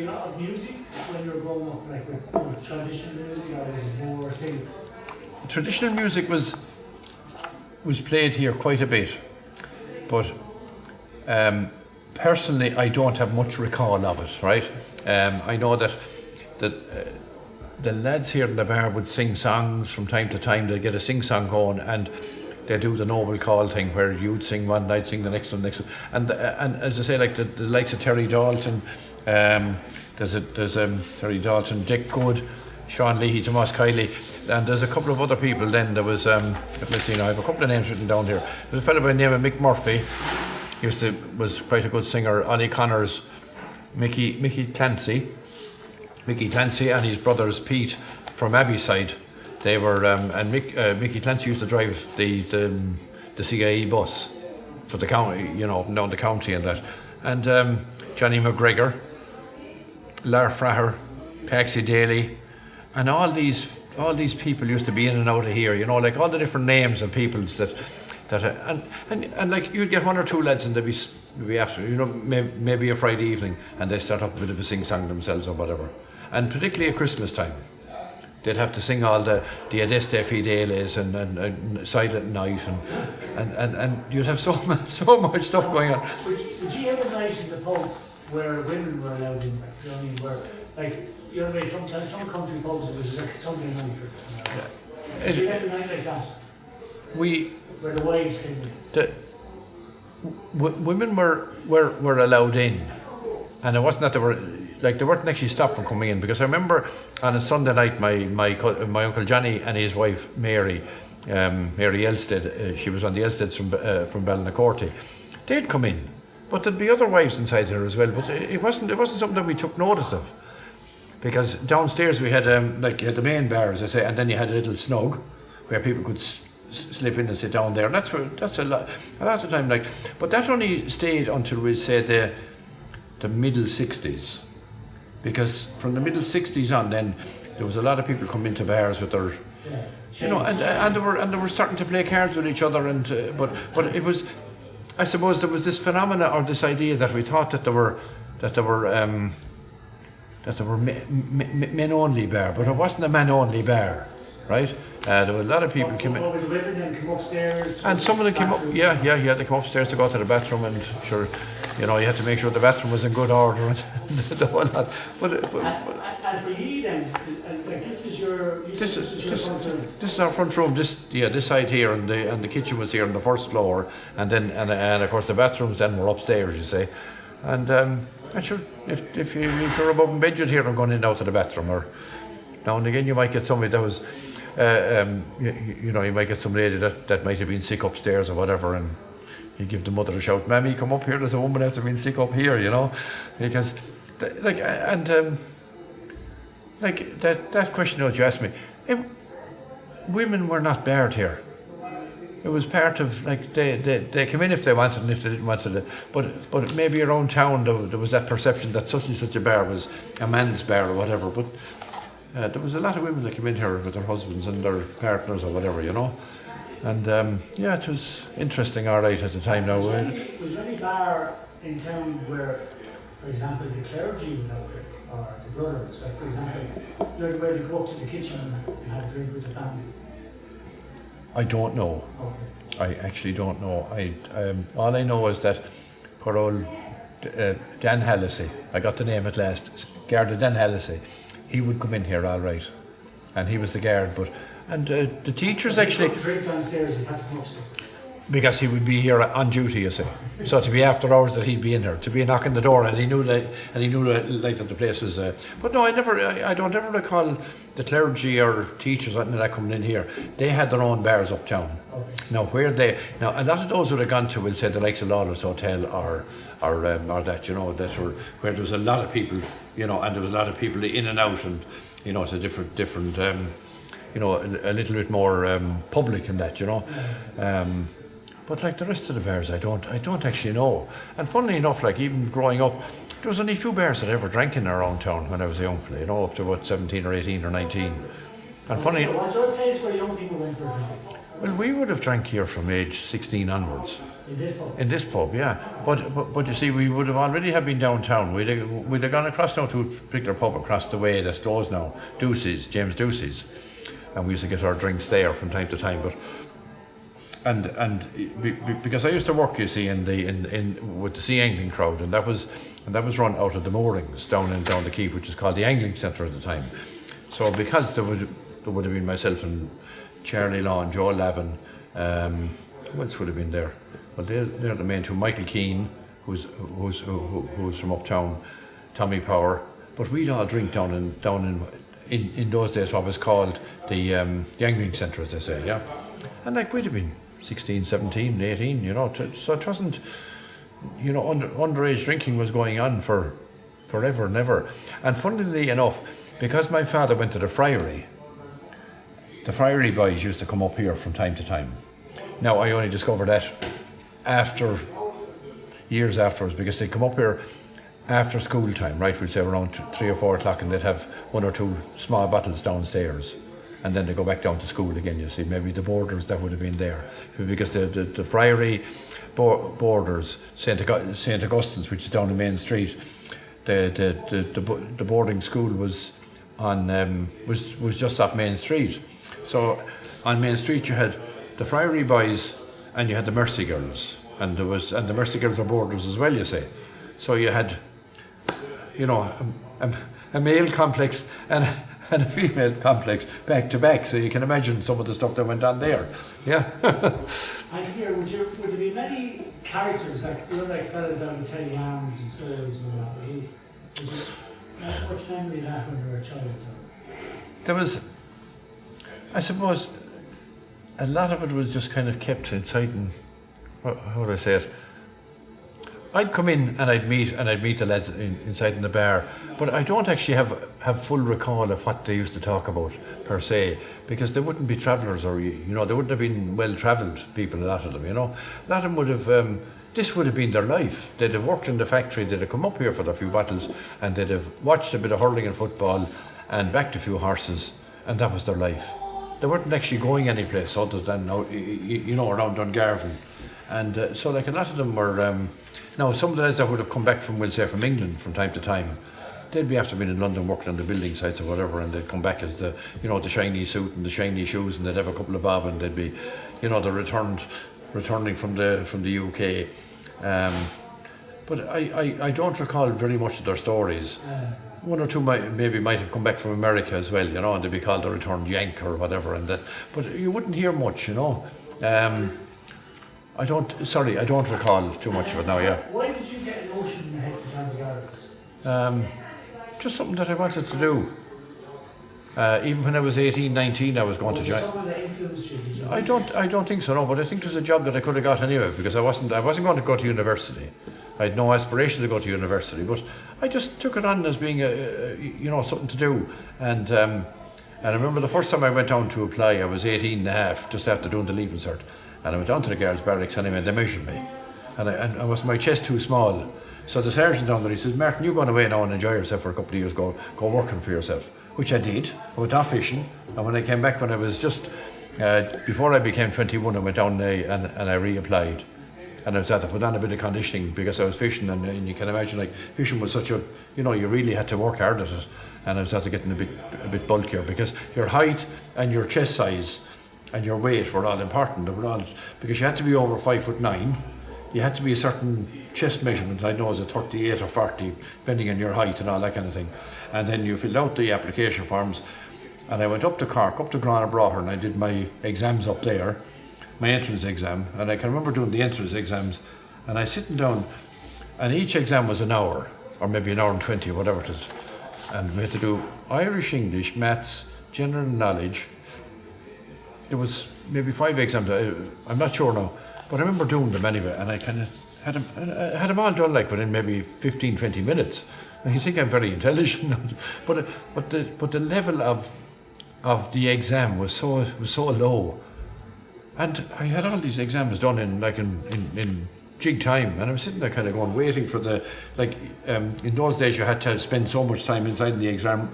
a lot of music when you were growing up, like with traditional music, or was it more singing? Traditional music was played here quite a bit, but personally I don't have much recall of it, right? I know that the lads here in the bar would sing songs from time to time. They'd get a sing song going, and they do the noble call thing where you'd sing one night, sing the next one, and as I say, like the likes of Terry Dalton, there's Terry Dalton, Dick Good, Sean Leahy, Tomas Kiley, and there's a couple of other people. Then there was let's see now, I have a couple of names written down here. There's a fellow by the name of Mick Murphy, was quite a good singer. Ollie Connors, Mickey Clancy and his brothers Pete from Abbeyside. They were and Mickey Clancy used to drive the CIE bus for the county, you know, down the county and that. And Johnny McGregor, Lar Fraher, Paxi Daly, and all these people used to be in and out of here, you know, like all the different names of peoples that that and like you'd get one or two lads and they'd be after, you know, maybe a Friday evening, and they start up a bit of a sing-song themselves or whatever. And particularly at Christmas time, they'd have to sing all the Adeste Fideles and Silent Night and you'd have so much stuff going on. Would you have a night in the pub where women were allowed in? You know what I mean? Where, like, you know, sometimes some country pubs it was like Sunday night or something like that. Did you have a night like that? Where the wives came in? Women were allowed in, and it wasn't that they weren't actually stopped from coming in, because I remember on a Sunday night my Uncle Johnny and his wife Mary Elstead, she was on the Elsteads from Ballynacorty, they'd come in, but there'd be other wives inside there as well, but it wasn't something that we took notice of, because downstairs we had you had the main bar, as I say, and then you had a little snug where people could slip in and sit down there, and that's a lot of the time, like, but that only stayed until we say the middle 60s, because from the middle 60s on, then there was a lot of people come into bars with their, you know, and they were starting to play cards with each other, and but it was, I suppose there was this phenomena or this idea that we thought that there were men only bar, but it wasn't a man only bar. Right, there were a lot of people came in. The women then come upstairs. And some of them came up. Yeah, they come upstairs to go to the bathroom, and sure, you know, you had to make sure the bathroom was in good order and the whole lot. And for you then, like this is your front room. This is our front room. This side here, and the kitchen was here on the first floor, and then and of course the bathrooms then were upstairs. You say, and sure, if you're above in bed, you'd hear them going in and out of the bathroom, or now and again you might get somebody that was. You know, you might get some lady that might have been sick upstairs or whatever, and you give the mother a shout, "Mammy, come up here, there's a woman that's been sick up here," you know, because that question that you asked me, women were not barred here. It was part of, like, they come in if they wanted and if they didn't want it, but maybe around town there was that perception that such and such a bar was a man's bar or whatever, but there was a lot of women that came in here with their husbands and their partners or whatever, you know. And it was interesting, all right, at the time now. Was there any bar in town where, for example, the clergy would have drink, or the brothers, like, for example, you had where to go up to the kitchen and have a drink with the family? I don't know. Okay. I actually don't know. All I know is that poor old Dan Hallisey, I got the name at last, Garda Dan Hallisey, he would come in here all right, and he was the guard, and the teachers actually drink downstairs and had to come upstairs because he would be here on duty, you see. So to be after hours that he'd be in here, to be knocking the door, and he knew that the place was. But no, I don't ever recall the clergy or teachers or anything like that coming in here. They had their own bars uptown. Okay. Now a lot of those would have gone to, we'll say, the likes of Lawless Hotel or that, you know, that were where there was a lot of people, you know, and there was a lot of people in and out, and you know, it's a different you know, a little bit more public in that, you know. But like the rest of the bars, I don't actually know. And funnily enough, like even growing up, there was only a few bars that I ever drank in around town when I was a young fella, you know, up to about 17 or 18 or 19. And funny. Was there a place where young people went for a drink? Well, we would have drank here from age 16 onwards. In this pub, yeah. But you see, we would have already have been downtown. We'd have gone across now to a particular pub across the way that's closed now, James Ducey's, and we used to get our drinks there from time to time. But because I used to work, you see, in with the sea angling crowd, and that was run out of the moorings down the Keep, which is called the Angling Centre at the time. So because there would have been myself and Charlie Law and Joe Lavin, who else would have been there? Well, they're the main two. Michael Keane, who's from uptown, Tommy Power. But we'd all drink down in those days what was called the Angling Centre, as they say, yeah. And like we'd have been 16, 17, 18, you know, so it wasn't, you know, underage drinking was going on for forever and ever. And funnily enough, because my father went to the Friary boys used to come up here from time to time. Now, I only discovered that years afterwards, because they'd come up here after school time, right? We'd say around 3 or 4 o'clock, and they'd have 1 or 2 small bottles downstairs. and then they go back down to school again, you see. Maybe the borders that would have been there. Because the Friary borders, St. Augustine's, which is down the main street, the boarding school was on was just off Main Street. So on Main Street you had the Friary boys and you had the Mercy girls, and the Mercy girls are boarders as well, you say. So you had, you know, a male complex and a female complex back to back. So you can imagine some of the stuff that went on there. Yeah. And here, would there be many characters like fellas out of telly hands and stories and all that? Would you have much memory of that when you were a child? There was, I suppose, a lot of it was just kind of kept inside, and how would I say it? I'd come in and I'd meet the lads inside in the bar, but I don't actually have full recall of what they used to talk about per se, because they wouldn't be travellers, or they wouldn't have been well travelled people. A lot of them, a lot of them would have. This would have been their life. They'd have worked in the factory. They'd have come up here for their few bottles, and they'd have watched a bit of hurling and football, and backed a few horses, and that was their life. They weren't actually going any place other than around Dungarvan, and so like a lot of them were. Now, some of the lads that would have come back from, we'll say, from England from time to time, they'd be after being in London working on the building sites or whatever, and they'd come back as the shiny suit and the shiny shoes, and they'd have a couple of bob, and they'd be, they're returning from the UK. But I don't recall very much of their stories. One or two might have come back from America as well, and they'd be called the returned Yank or whatever, but you wouldn't hear much, I don't recall too much of it now, yeah. Why did you get a notion in your head to join the Guards? Just something that I wanted to do. Even when I was 18, 19, I was going to join. Was there someone that influenced you? Did you? I don't think so, no, but I think it was a job that I could have got anyway, because I wasn't going to go to university. I had no aspirations to go to university, but I just took it on as being something to do. And I remember the first time I went down to apply, I was 18 and a half, just after doing the leaving cert. And I went down to the guards barracks anyway, and they measured me. And I was my chest too small. So the sergeant down there, he says, "Martin, you're going away now and enjoy yourself for a couple of years, go working for yourself." Which I did. I went off fishing, and when I came back, when I was just, before I became 21, I went down and I reapplied. And I was had to put on a bit of conditioning because I was fishing, and you can imagine, like, fishing was such a, you really had to work hard at it. And I was had to getting a bit bulkier, because your height and your chest size and your weight were all important. They were all, because you had to be over 5'9", you had to be a certain chest measurement. I know, as a 38 or 40, depending on your height and all that kind of thing. And then you filled out the application forms, and I went up to Cork, up to Grattan, and I did my exams up there, my entrance exam. And I can remember doing the entrance exams, and I sitting down, and each exam was an hour, or maybe an hour and 20, whatever it is. And we had to do Irish, English, maths, general knowledge. There was maybe 5 exams, I'm not sure now, but I remember doing them anyway, and I kind of had them all done like within maybe 15-20 minutes. And you think I'm very intelligent, but the level of the exam was so low, and I had all these exams done in jig time, and I was sitting there kind of waiting for the, in those days you had to spend so much time inside the exam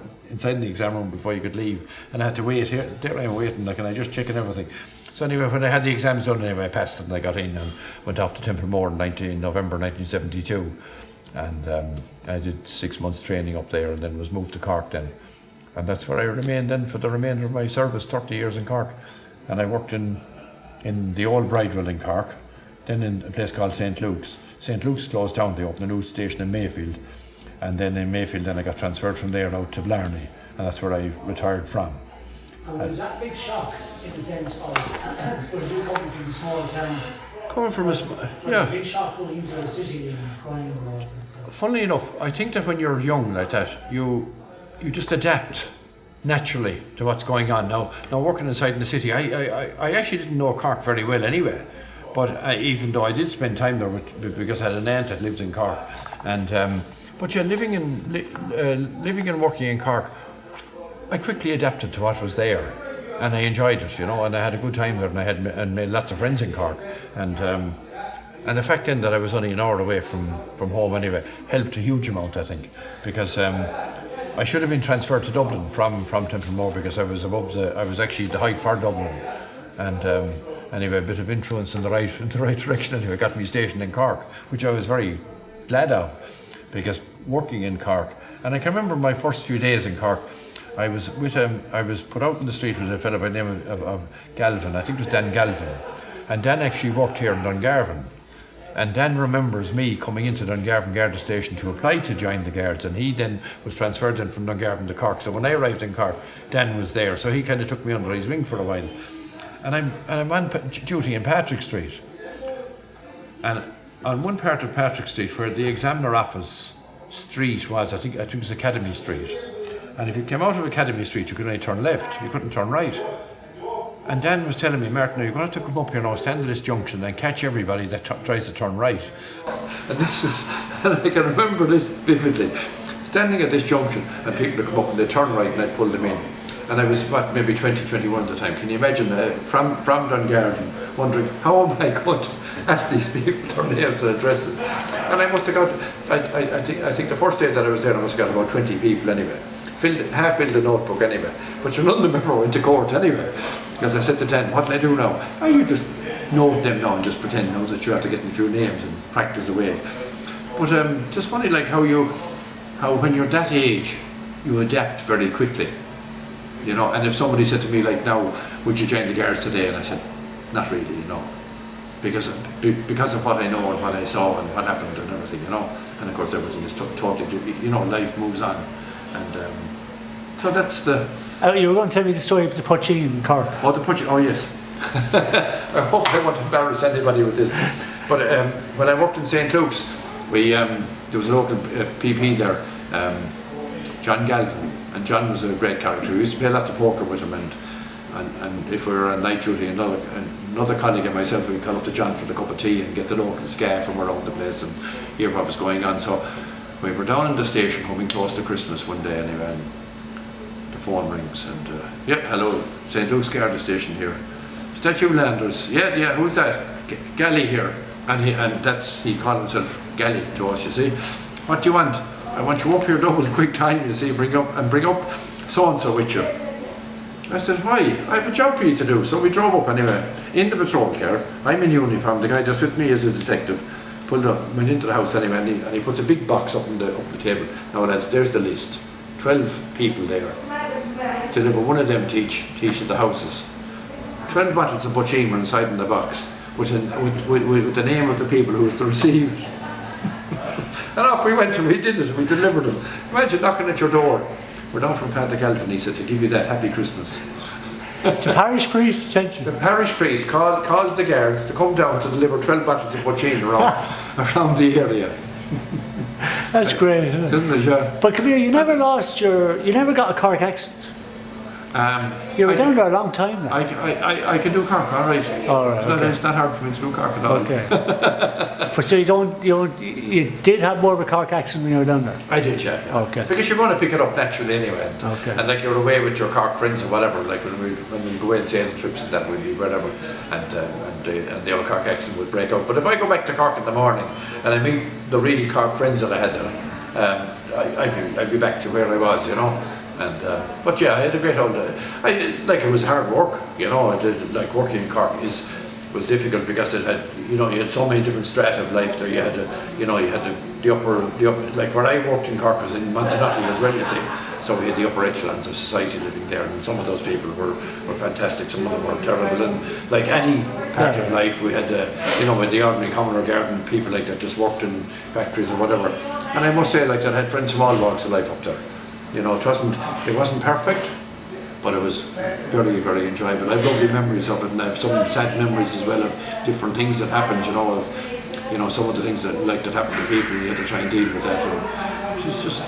room before you could leave, and I had to wait here. There I am waiting, and I just checking everything. So anyway, when I had the exams done, anyway, I passed it, and I got in and went off to Templemore in November 1972, and I did 6 months training up there, and then was moved to Cork then, and that's where I remained then for the remainder of my service, 30 years in Cork. And I worked in the old Bridewell in Cork, then in a place called St. Luke's. St. Luke's closed down, they opened a new station in Mayfield, and then in Mayfield then I got transferred from there out to Blarney, and that's where I retired from. And was that a big shock in the sense of, I suppose you coming from a small town? Coming from was it a big shock going into a city and crime and all that? Funnily enough, I think that when you're young like that, you just adapt naturally to what's going on. Now working inside in the city, I actually didn't know Cork very well anyway, but even though I did spend time there because I had an aunt that lives in Cork, and but yeah, living and working in Cork, I quickly adapted to what was there, and I enjoyed it, and I had a good time there, and I made lots of friends in Cork, and the fact then that I was only an hour away from home anyway helped a huge amount, I think, because I should have been transferred to Dublin from Templemore because I was actually the height for Dublin, and anyway, a bit of influence in the right direction anyway got me stationed in Cork, which I was very glad of, because working in Cork, and I can remember my first few days in Cork, I was put out in the street with a fellow by the name of Galvin, I think it was Dan Galvin, and Dan actually worked here in Dungarvan. And Dan remembers me coming into Dungarvan Garda Station to apply to join the Guards, and he then was transferred in from Dungarvan to Cork. So when I arrived in Cork, Dan was there, so he kind of took me under his wing for a while. And I'm on duty in Patrick Street. And on one part of Patrick Street, where the examiner office street was, I think it was Academy Street. And if you came out of Academy Street, you could only turn left, you couldn't turn right. And Dan was telling me, Martin, you're going to have to come up here now, stand at this junction and catch everybody that tries to turn right. And I can remember this vividly. Standing at this junction and people would come up and they turn right and I'd pull them in. And I was, maybe 20, 21 at the time. Can you imagine, from Dungarvan, wondering, how am I going to ask these people their names and addresses? And I must have got, I think the first day that I was there, I must have got about 20 people anyway. Half filled the notebook anyway. But none of them ever went to court anyway. Because I said to Dan, what'll I do now? Oh, you just note them now and just pretend now that you have to get in a few names and practice away. But just funny, like how when you're that age, you adapt very quickly. You know, and if somebody said to me like, now, would you join the Guards today? And I said, not really, you know. Because of what I know and what I saw and what happened and everything, you know. And of course everything is totally, you know, life moves on. And so that's the... you were going to tell me the story of the poaching in Cork. Oh, the poaching, oh yes. I hope I won't embarrass anybody with this. But when I worked in St. Luke's, there was a local PP there, John Galvin, and John was a great character. We used to play lots of poker with him, and if we were on night duty, another colleague and myself, we'd call up to John for the cup of tea and get the local scare from around the place and hear what was going on. So we were down in the station coming close to Christmas one day anyway, and the phone rings and yeah, hello, St. Luke's Garda Station here. Is that you, Landers? Yeah, who's that? Gailey here. And he called himself Gailey to us, you see. What do you want? I want you up here double quick time, you see, bring up so-and-so with you. I said, why? I have a job for you to do. So we drove up anyway, in the patrol car. I'm in uniform, the guy just with me is a detective. Pulled up, went into the house anyway, and he puts a big box up on the table. Now lads, there's the list. 12 people there. Deliver one of them to each of the houses. 12 bottles of Bochim were inside in the box with the name of the people who was to receive it. And off we went and we did it, we delivered them. Imagine knocking at your door. We're down from Father Calvin, he said, to give you that happy Christmas. The parish priest sent you. The parish priest calls the guards to come down to deliver 12 bottles of Bochim around the area. That's great, isn't it? Yeah. But come here, you never got a Cork accent. You were down there a long time now. I can do Cork, all right. All right. Okay. It's not hard for me to do Cork at all. Okay. But so you did have more of a Cork accent when you were down there? I did, yeah. Okay. Because you're going to pick it up naturally anyway. And like you're away with your Cork friends or whatever, like when we go in sailing trips and that, we'd be wherever, and the old Cork accent would break out. But if I go back to Cork in the morning and I meet the real Cork friends that I had there, I'd be back to where I was, you know. And but yeah, I had a great old. It was hard work, you know. I did, like working in Cork was difficult because it had, you know, you had so many different strata of life there. You had the upper, like where I worked in Cork was in Montenotte as well, you see. So we had the upper echelons of society living there, and some of those people were fantastic. Some of them were terrible, and like any part of life, we had with the ordinary commoner garden people like that just worked in factories or whatever. And I must say, like that, I had friends from all walks of life up there. You know, it wasn't perfect, but it was very, very enjoyable. I have lovely memories of it, and I have some sad memories as well of different things that happened. You know, some of the things that happened to people. You had to try and deal with that. And it's just,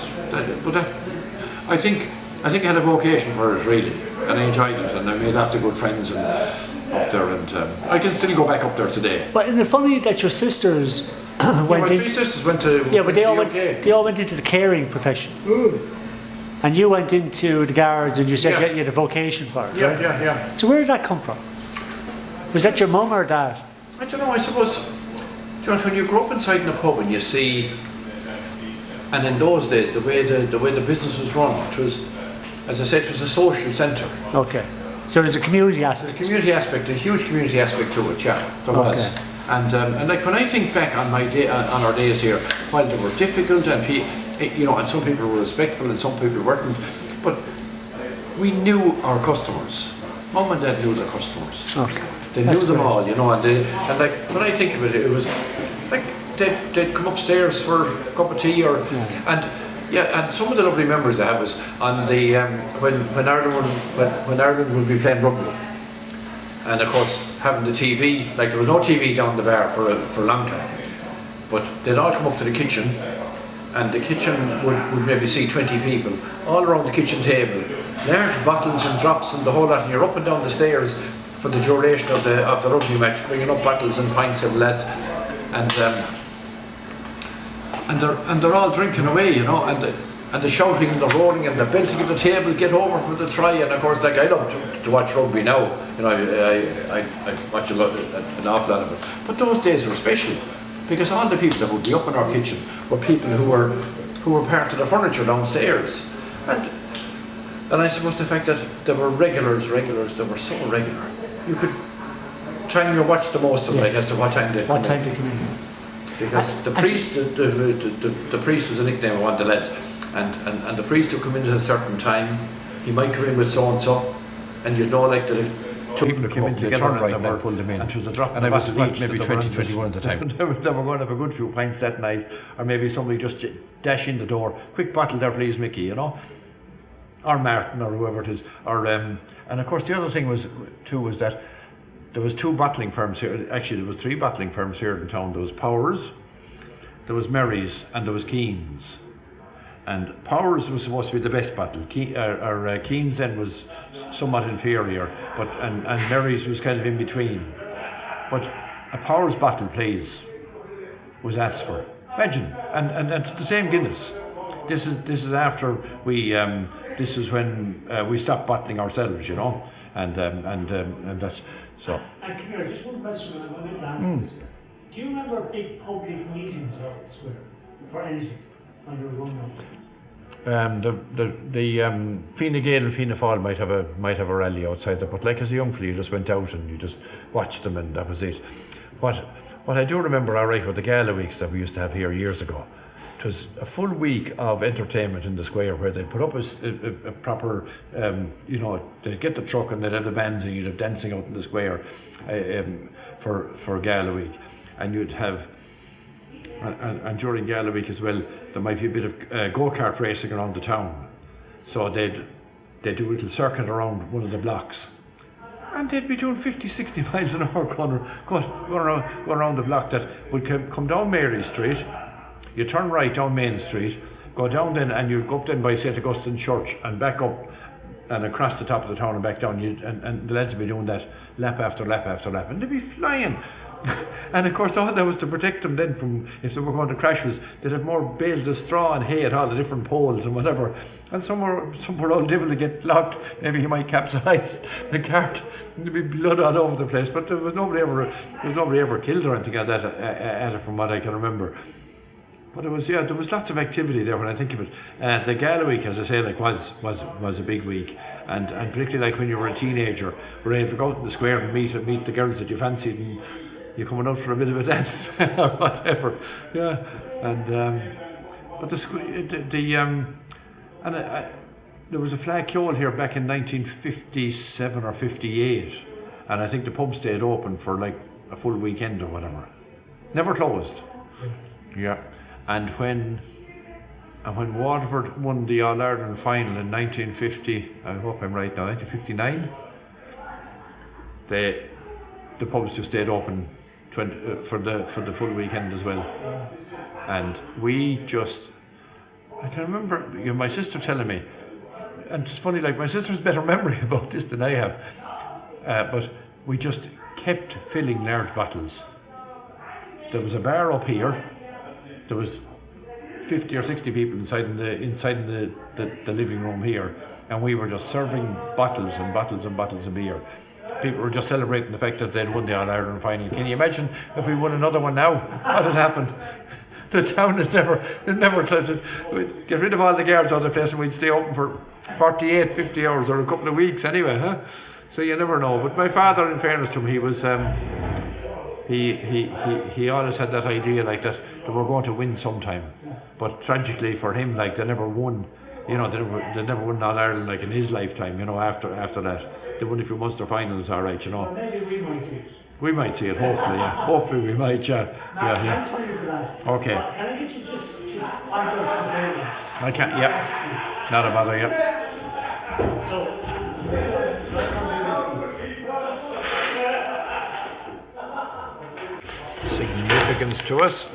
I think I had a vocation for it really, and I enjoyed it, and I made lots of good friends up there, and I can still go back up there today. But isn't it funny that your sisters my three sisters went to but they all went into the caring profession. Ooh. And you went into the Guards and you said you had a vocation for it, right? Yeah. So where did that come from? Was that your mum or dad? I don't know, I suppose, John, when you grow up inside in a pub and you see And in those days, the way the business was run, it was, as I said, it was a social centre. Okay. So there's a community The aspect. community aspect, a huge community aspect to it, yeah, there was. Okay. And like when I think back on my day, on our days here, while they were difficult and and some people were respectful and some people weren't, but we knew our customers. Mum and Dad knew their customers. Okay. They That's knew them great. all, and like when I think of it, it was like they'd come upstairs for a cup of tea and some of the lovely memories I have was on the when Ireland would be playing rugby, and of course having the TV, like there was no TV down the bar for a long time, but they'd all come up to the kitchen, and the kitchen would maybe see 20 people all around the kitchen table, large bottles and drops and the whole lot, and you're up and down the stairs for the duration of the rugby match, bringing up bottles and pints of lads, and they're all drinking away, and the shouting and the roaring and the belting at the table, get over for the try. And of course, like, I love to watch rugby now, I watch an awful lot of it, but those days were special because all the people that would be up in our kitchen were people who were part of the furniture downstairs, and I suppose the fact that there were regulars, they were so regular. You could time your watch the most of them, Yes. as to what time they What time do you come in? Because the priest, the priest was a nickname of one of the lads, and the priest would come in at a certain time. He might come in with so and so, and you'd know like that if two people came in together and they pulled them in, and it was a drop. And I was maybe 20, 21 at the time. They were going to have a good few pints that night, or maybe somebody just dash in the door, quick bottle there, please, Mickey, or Martin, or whoever it is, and of course the other thing was that there was two bottling firms here. Actually, there was three bottling firms here in town. There was Powers, there was Mary's, and there was Keen's. And Powers was supposed to be the best bottle. Keen's then was somewhat inferior, and Mary's was kind of in between. But a Powers bottle, please, was asked for. Imagine, and it's the same Guinness. This is after we. This is when we stopped bottling ourselves, and that's. So. And come here, just one question I meant to ask this. Do you remember big public meetings out the square for anything when you were growing up? The Fine Gael and Fianna Fáil might have a rally outside there, but like as a young fella, you just went out and you just watched them, and that was it. What I do remember, all right, were the Gala weeks that we used to have here years ago. It was a full week of entertainment in the square where they'd put up a proper, they'd get the truck and they'd have the bands and you'd have dancing out in the square for Gala week. And you'd have, and during Gala week as well, there might be a bit of go-kart racing around the town. So they'd do a little circuit around one of the blocks. And they'd be doing 50, 60 miles an hour going around the block that would come down Mary Street. You turn right down Main Street, go down then, and you go up then by St. Augustine Church and back up and across the top of the town and back down. And the lads would be doing that lap after lap after lap, and they'd be flying. And of course, all that was to protect them then from if they were going to crash was they'd have more bales of straw and hay at all the different poles and whatever. And some were all devil to get locked. Maybe he might capsize the cart. There'd be blood all over the place. But there was nobody ever killed or anything like that at it, from what I can remember. But there was lots of activity there when I think of it. The Gala week, as I say, was a big week, and particularly like when you were a teenager, were able to go out in the square and meet the girls that you fancied, and you're coming out for a bit of a dance or whatever. Yeah, and but there was a flag Ceol here back in 1957 or 58, and I think the pub stayed open for like a full weekend or whatever. Never closed. Yeah. And when Waterford won the All-Ireland final in 1950, I hope I'm right now, 1959, the pubs just stayed open for the full weekend as well. And I can remember my sister telling me, and it's funny, like my sister has better memory about this than I have, but we just kept filling large bottles. There was a bar up here. There was 50 or 60 people inside the living room here, and we were just serving bottles and bottles and bottles of beer. People were just celebrating the fact that they'd won the All-Ireland final. Can you imagine if we won another one now? What had happened? the town had never closed. We'd get rid of all the guards on the place and we'd stay open for 48, 50 hours or a couple of weeks anyway, huh? So you never know. But my father, in fairness to him, he was he always had that idea like that they were going to win sometime. But tragically for him, like they never won. You know, they never won All Ireland like in his lifetime. You know, after that, they won a few Munster finals, all right. You know. Maybe we might see it. We might see it. Hopefully, yeah. Hopefully we might, yeah. Thanks for you for that. Okay. Can I get you just to point out some favorites? I can't. Yeah. Not a bother. Yeah. So. Significance to us.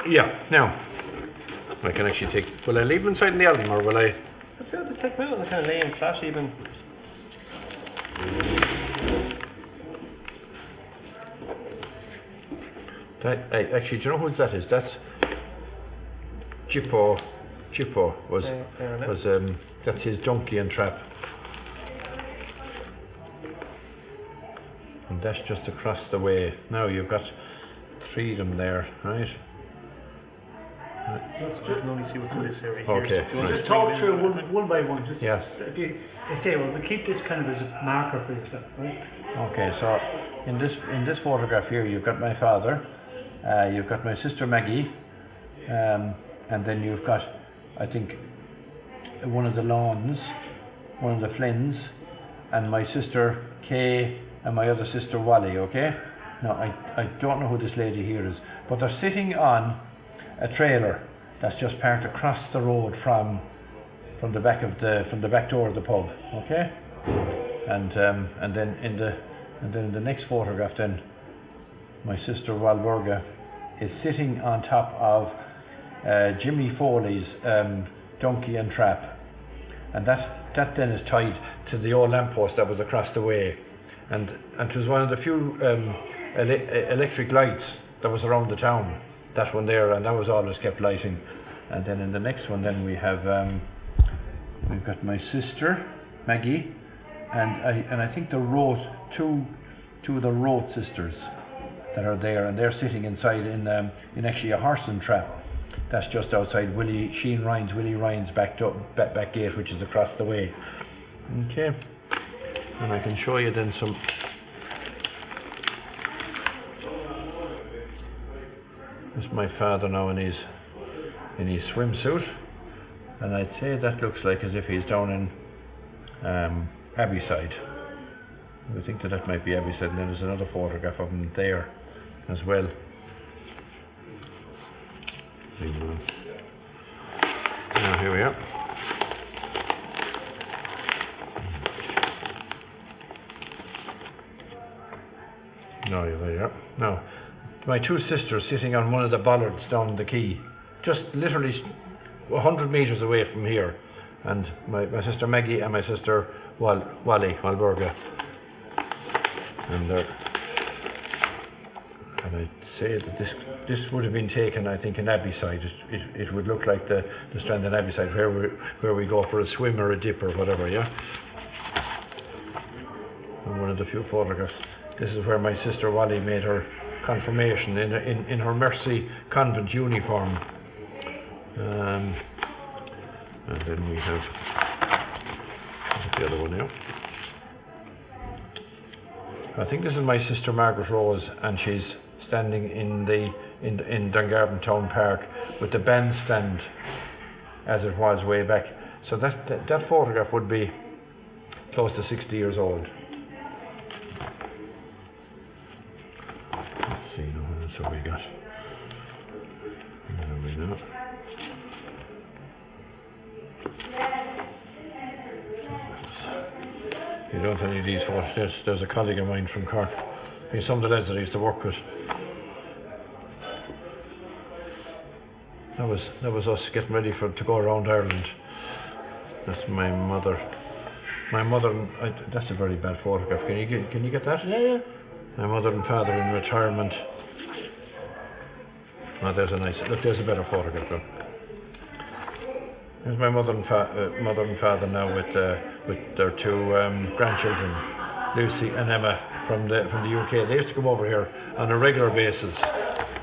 Yeah. Now, I can actually take. Will I leave them inside in the album, or will I? I feel to take them out and kind of lay in flat even. Actually, do you know whose that is? That's Jippo. Jippo was that's his donkey and trap, and that's just across the way. Now you've got 3 of them there, right? So I can only see what's in this area Okay. here. So We'll just talk through one by one. Just if you say, well, we keep this kind of as a marker for yourself, right? Okay, so in this photograph here, you've got my father, you've got my sister Maggie, and then you've got, I think, one of the Lawns, one of the Flynns, and my sister Kay and my other sister Wally. Okay. Now I don't know who this lady here is, but they're sitting on a trailer that's just parked across the road from the back door of the pub. Okay. And then in the next photograph, then my sister Walburga is sitting on top of Jimmy Foley's donkey and trap, and that then is tied to the old lamppost that was across the way, and it was one of the few electric lights that was around the town. That one there, and that was always kept lighting. And then in the next one, then we have we've got my sister Maggie, and I think the Roth two of the Roth sisters that are there, and they're sitting inside in actually a horse and trap that's just outside Willie Ryan's back gate, which is across the way. Okay, and I can show you then some. This is my father now in his swimsuit, and I'd say that looks like as if he's down in Abbeyside. We think that might be Abbeyside, and then there's another photograph of him there as well. Now here we are. No, there you are. Now, my 2 sisters sitting on one of the bollards down the quay, just literally 100 metres away from here, and my sister Maggie and my sister Wally Walburga, and I'd say that this would have been taken, I think, in Abbeyside. It would look like the strand in Abbeyside where we go for a swim or a dip or whatever, yeah. And one of the few photographs. This is where my sister Wally made her confirmation in her Mercy convent uniform, and then we have the other one now. I think this is my sister Margaret Rose, and she's standing in Dungarvan Town Park with the bandstand as it was way back. So that photograph would be close to 60 years old. So we got, there we go. You don't have any of these photos. There's a colleague of mine from Cork. He's some of the lads that I used to work with. That was us getting ready to go around Ireland. That's my mother. My mother, that's a very bad photograph. Can you get that? Yeah. My mother and father in retirement. Oh, there's a nice, look, there's a better photograph. Look. Here's my mother and father now with their two grandchildren, Lucy and Emma from the UK. They used to come over here on a regular basis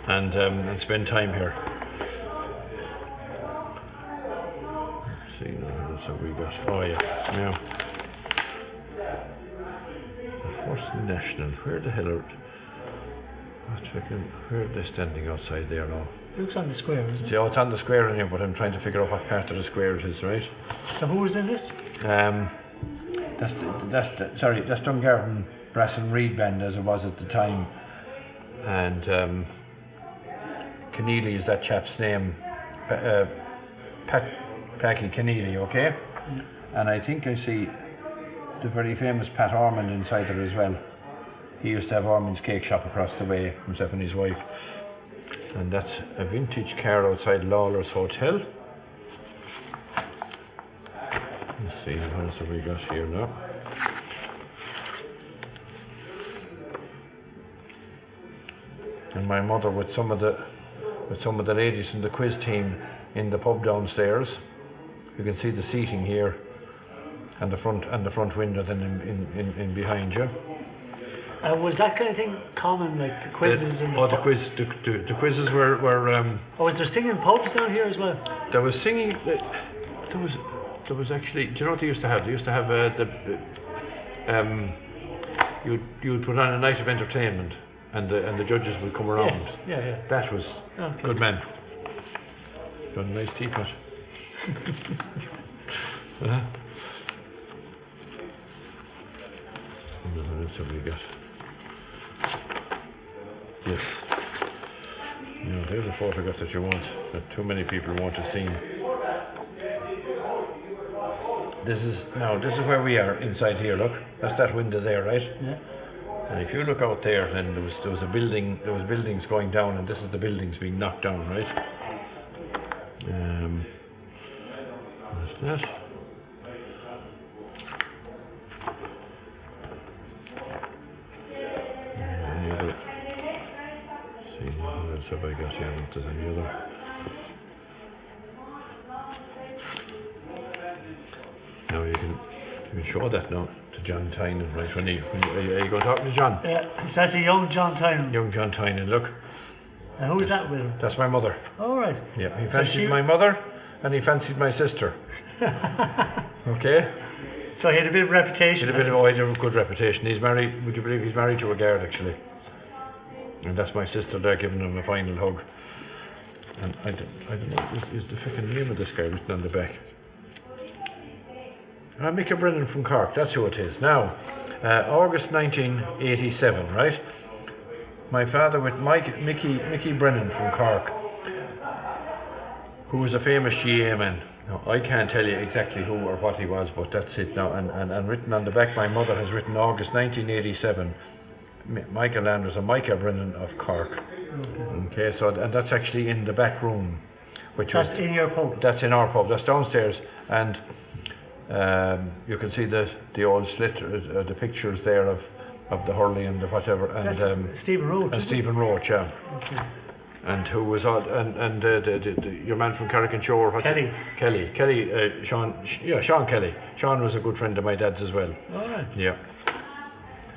and spend time here. Let's see, what have we got? Oh yeah. The First National. Where the hell are? Where are they standing outside there now? It looks on the square, isn't it? See, it's on the square in here, but I'm trying to figure out what part of the square it is, right? So who was in this? That's Dungarvan Brass and Reed Band as it was at the time, and Keneally is that chap's name, Packy Keneally, okay? And I think I see the very famous Pat Ormond inside there as well. He used to have Ormond's cake shop across the way, himself and his wife. And that's a vintage car outside Lawler's Hotel. Let's see, what else have we got here now? And my mother with some of the ladies from the quiz team in the pub downstairs. You can see the seating here, and the front window then in behind you. Was that kind of thing common, like the quizzes? The quizzes were. Oh, is there singing pubs down here as well? There was singing. There was actually. Do you know what they used to have? They used to have you'd put on a night of entertainment, and the judges would come around. Yes, yeah. That was good man. Got a nice teapot. What else have we got? Yes. There's a photograph that you want, that too many people want to see. This is where we are inside here. Look, that's that window there, right? Yeah. And if you look out there, then there was a building. There was buildings going down, and this is the buildings being knocked down, right? What's that? What else have I got here? If there's any other. Now you can show that now to John Tynan, right? Are you going to talk to John? Yeah, so that's a young John Tynan. Young John Tynan, look. And who's that with him? That's my mother. All right. Yeah, he fancied my mother and he fancied my sister. Okay? So he had a bit of reputation. He had a good reputation. He's married, would you believe he's married to a guard actually? And that's my sister there giving him a final hug. And I don't know, is the fucking name of this guy written on the back? Mickey Brennan from Cork, that's who it is. Now, August 1987, right? My father with Mickey Brennan from Cork, who was a famous GA man. Now, I can't tell you exactly who or what he was, but that's it now. And written on the back, my mother has written August 1987, Michael Anders and Micah Brennan of Cork. Okay, so and that's actually in the back room. That's in your pub? That's in our pub, that's downstairs. And you can see the old slit, the pictures there of the Hurley and the whatever. And that's Stephen Roach. Stephen Roach, yeah. Okay. And who was all, and your man from Carrick-on-Shore, Kelly. Sean Kelly. Sean was a good friend of my dad's as well. All right. Yeah.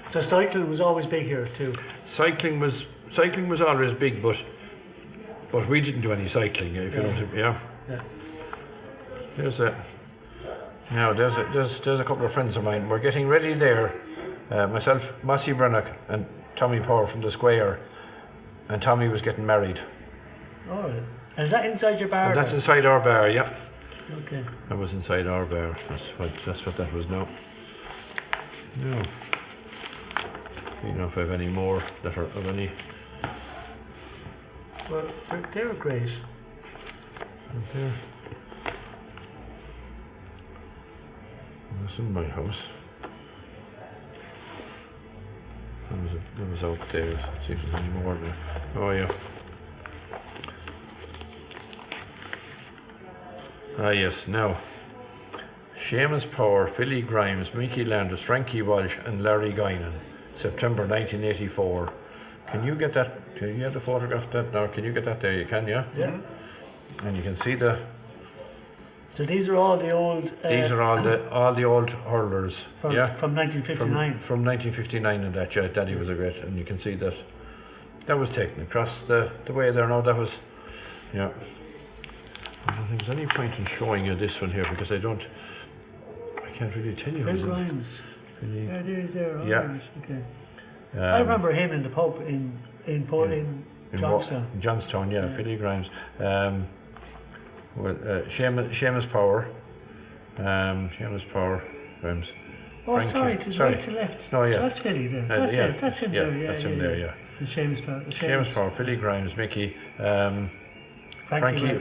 So cycling was always big here too. Cycling was always big, but we didn't do any cycling. If you know what I mean, yeah. There's a couple of friends of mine. We're getting ready there. Myself, Massey Brennock, and Tommy Power from the Square, and Tommy was getting married. All right. And is that inside your bar? And that's inside our bar, yeah. Okay. That was inside our bar. That's what that was now. No. You know if I have any more that are of any. Well, they're great. There. That's in my house. That was out there. Let's see if there's any more there. Oh yeah. Ah yes, now. Seamus Power, Philly Grimes, Mickey Landers, Frankie Walsh and Larry Guinan. September 1984. Can you get that? Can you have the photograph of that now? Can you get that there? You can, yeah? Yeah. And you can see the So these are all the old. These are all the old hurlers. From 1959. From 1959 and that, yeah, Daddy was a great, and you can see that was taken across the way there now. That was, yeah. I don't think there's any point in showing you this one here because I can't really tell you. Phil Grimes. Really. Yeah, there is there. Yeah. Right. Okay. I remember him in the pub in Johnstown. In Johnstown, yeah. Philly Grimes. Seamus Power. Seamus Power. Grimes. Oh, Frankie. sorry, it is right to left. No, yeah. So that's Philly there. That's yeah. it. That's him there. Yeah, that's him there. Yeah. And Seamus Power. Seamus Power, Philly Grimes, Mickey, Welsh.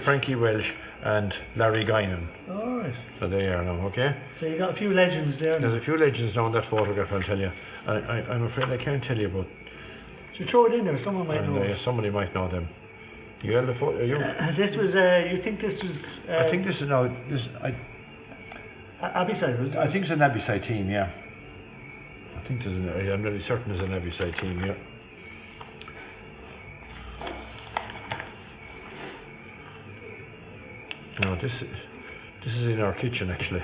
Frankie Welsh, and Larry Guinan. All right. So they are now, okay? So you got a few legends there. There's a few legends now in that photograph, I'll tell you. I'm afraid I can't tell you about. So throw it in there. Someone might know. Somebody might know them. You held the photo. This was. You think this was? I think this is now. Abbeyside, was it? I think it's an Abbeyside team. Yeah. I think I'm really certain it's an Abbeyside team. Yeah. No, this is in our kitchen actually.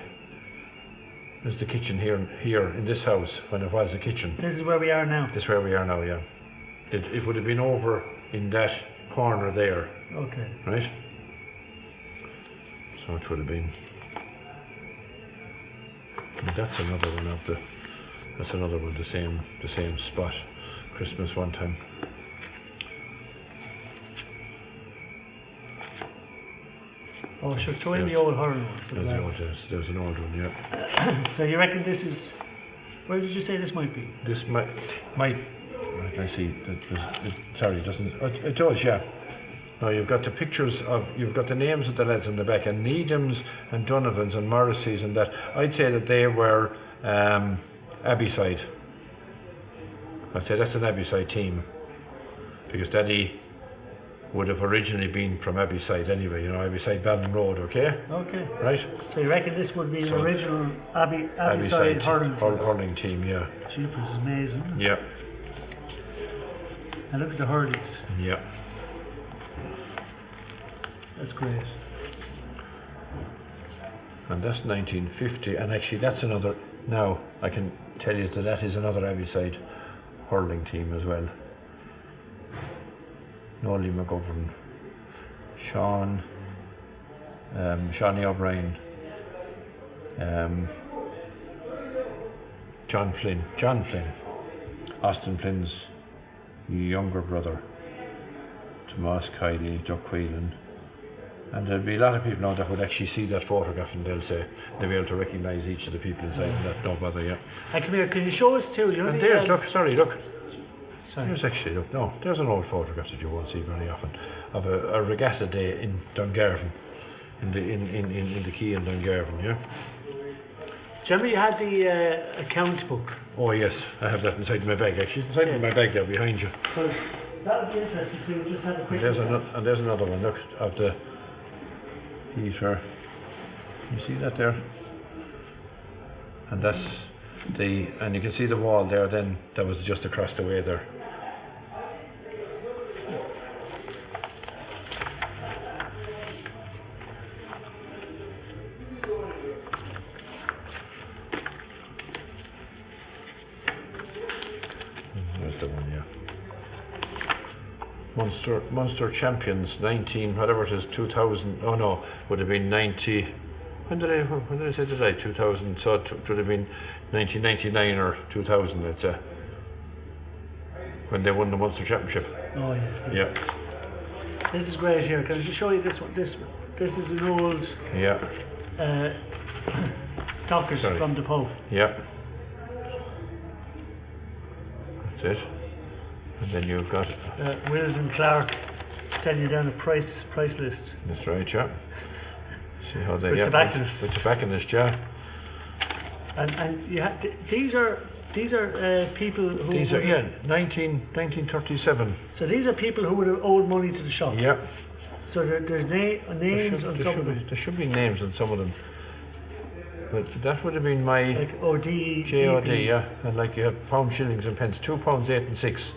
This is the kitchen here in this house when it was a kitchen. This is where we are now. This is where we are now, yeah. It would have been over in that corner there. Okay. Right? So it would have been. And that's another one the same spot. Christmas one time. Oh, sure, throw in the old horror one. There's an old one, yeah. So you reckon this is... Where did you say this might be? This might right, I see. Sorry, it doesn't... It does, yeah. Now you've got the pictures you've got the names of the lads on the back, and Needhams and Donovans and Morrisseys and that. I'd say that they were Abbeyside. I'd say that's an Abbeyside team. Because Daddy would have originally been from Abbeyside anyway, Abbeyside Ballon Road, okay? Okay. Right? So you reckon this would be an original Abbeyside hurling team, yeah. Jeepers, amazing. Yeah. And look at the hurleys. Yeah. That's great. And that's 1950, and actually that's another, now I can tell you that is another Abbeyside hurling team as well. Nolly McGovern, Shawnee O'Brien, John Flynn, Austin Flynn's younger brother, Tomas Kiley, Duck Whelan. And there'll be a lot of people now that would actually see that photograph and they'll be able to recognise each of the people inside and that, no bother, yeah. And come here, can you show us too? And there's, look. Sorry. There's actually, there's an old photograph that you won't see very often of a regatta day in Dungarvan, in the quay in Dungarvan, yeah. Do you remember you had the account book? Oh yes, I have that inside my bag actually. It's inside my bag there behind you. Well, that would be interesting to just have a quick There's another one, look, of the heater. You see that there? And that's and you can see the wall there then, that was just across the way there. There's the one, yeah. Munster champions, 19, whatever it is, 2000, oh no, would have been 90, when did I say that? 2000, so it would have been 1999 or 2000, let's say, when they won the Munster championship. Oh yes. Yeah. This is great here. Can I just show you this one? This is an old dockers from the pub. Yeah. That's it. And then you've got Wills and Clark send you down a price list. That's right, yeah. See how they with tobacconists. With tobacconists, yeah. And you these are people who 1937. So these are people who would have owed money to the shop. Yeah. So there's names on some of them. There should be names on some of them. But that would have been my like OD, JOD, yeah. And like you have pound, shillings and pence, £2, 8 and 6.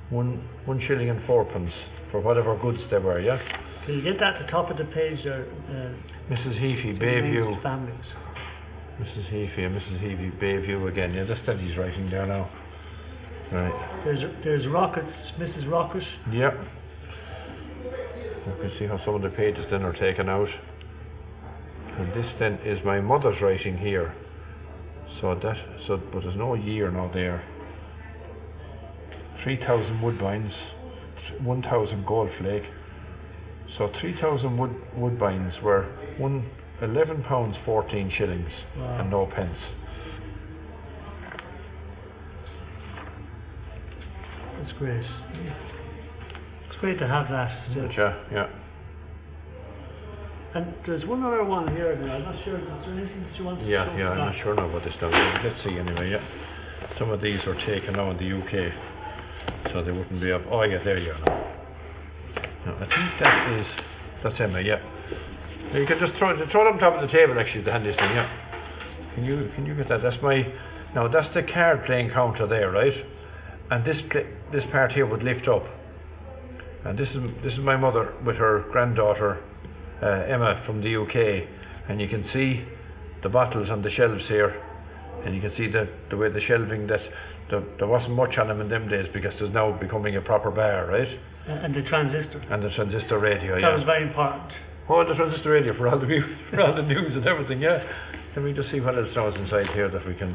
1 shilling and 4 pence for whatever goods they were, yeah. Can you get that at the top of the page there? Mrs. Heafy, some names Bayview. of families. Mrs. Heafy and Mrs. Heafy, Bayview again. Yeah, that's Daddy's writing there now. Right. There's Rockets, Mrs. Rocket. Yep. You can see how some of the pages then are taken out. And this then is my mother's writing here. But there's no year now there. 3,000 woodbines, 1,000 gold flake. So 3,000 woodbines were £11 14 shillings and no pence. That's great. It's great to have that still. Yeah. And there's one other one here that I'm not sure. Is there anything that you want to show? Yeah, I'm not sure now about this now. Let's see anyway, yeah. Some of these were taken now in the UK, so they wouldn't be up. Oh yeah, there you are now. No, I think that's Emma, yeah. You can just throw it on top of the table actually, the handiest thing, yeah. Can you get that? That's the card playing counter there, right? And this part here would lift up. And this is my mother with her granddaughter Emma from the UK, and you can see the bottles on the shelves here, and you can see the way the shelving, that there wasn't much on them in them days because there's now becoming a proper bar, right? And the transistor. And the transistor radio, That was very important. Oh, the transistor radio for all the news and everything, yeah. Let me just see what else now is inside here that we can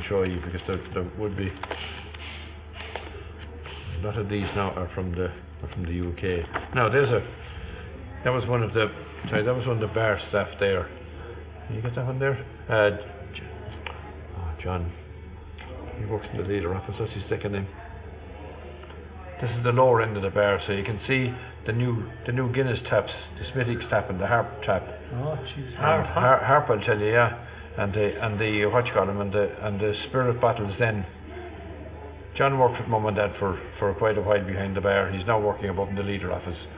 show you, because there would be a lot of these now are from the UK. Now that was one of the bar staff there. Can you get that one there? John. He works in the leader office. What's his second name? This is the lower end of the bar, so you can see the new Guinness taps, the Smithwick's tap and the Harp tap. Oh, jeez, Harp, I'll tell you, yeah. And the what you call them, and the spirit bottles. Then John worked with Mum and Dad for quite a while behind the bar. He's now working above in the leader office.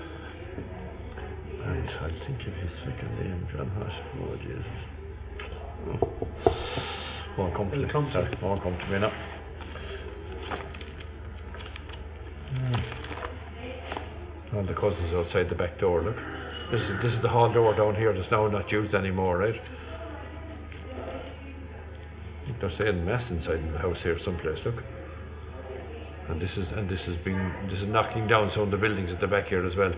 And I'll think of his second name, John Hush. Oh Jesus. Won't come to me. Won't come to me now. And the cousins outside the back door, look. This is the hall door down here that's now not used anymore, right? I think they're saying mess inside the house here someplace, look. And this is knocking down some of the buildings at the back here as well.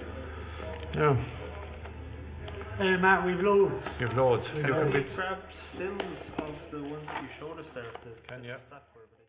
Yeah. Matt, we've loads. You've loads. Can we grab stills of the ones you showed us there? Can you? Stack for everybody?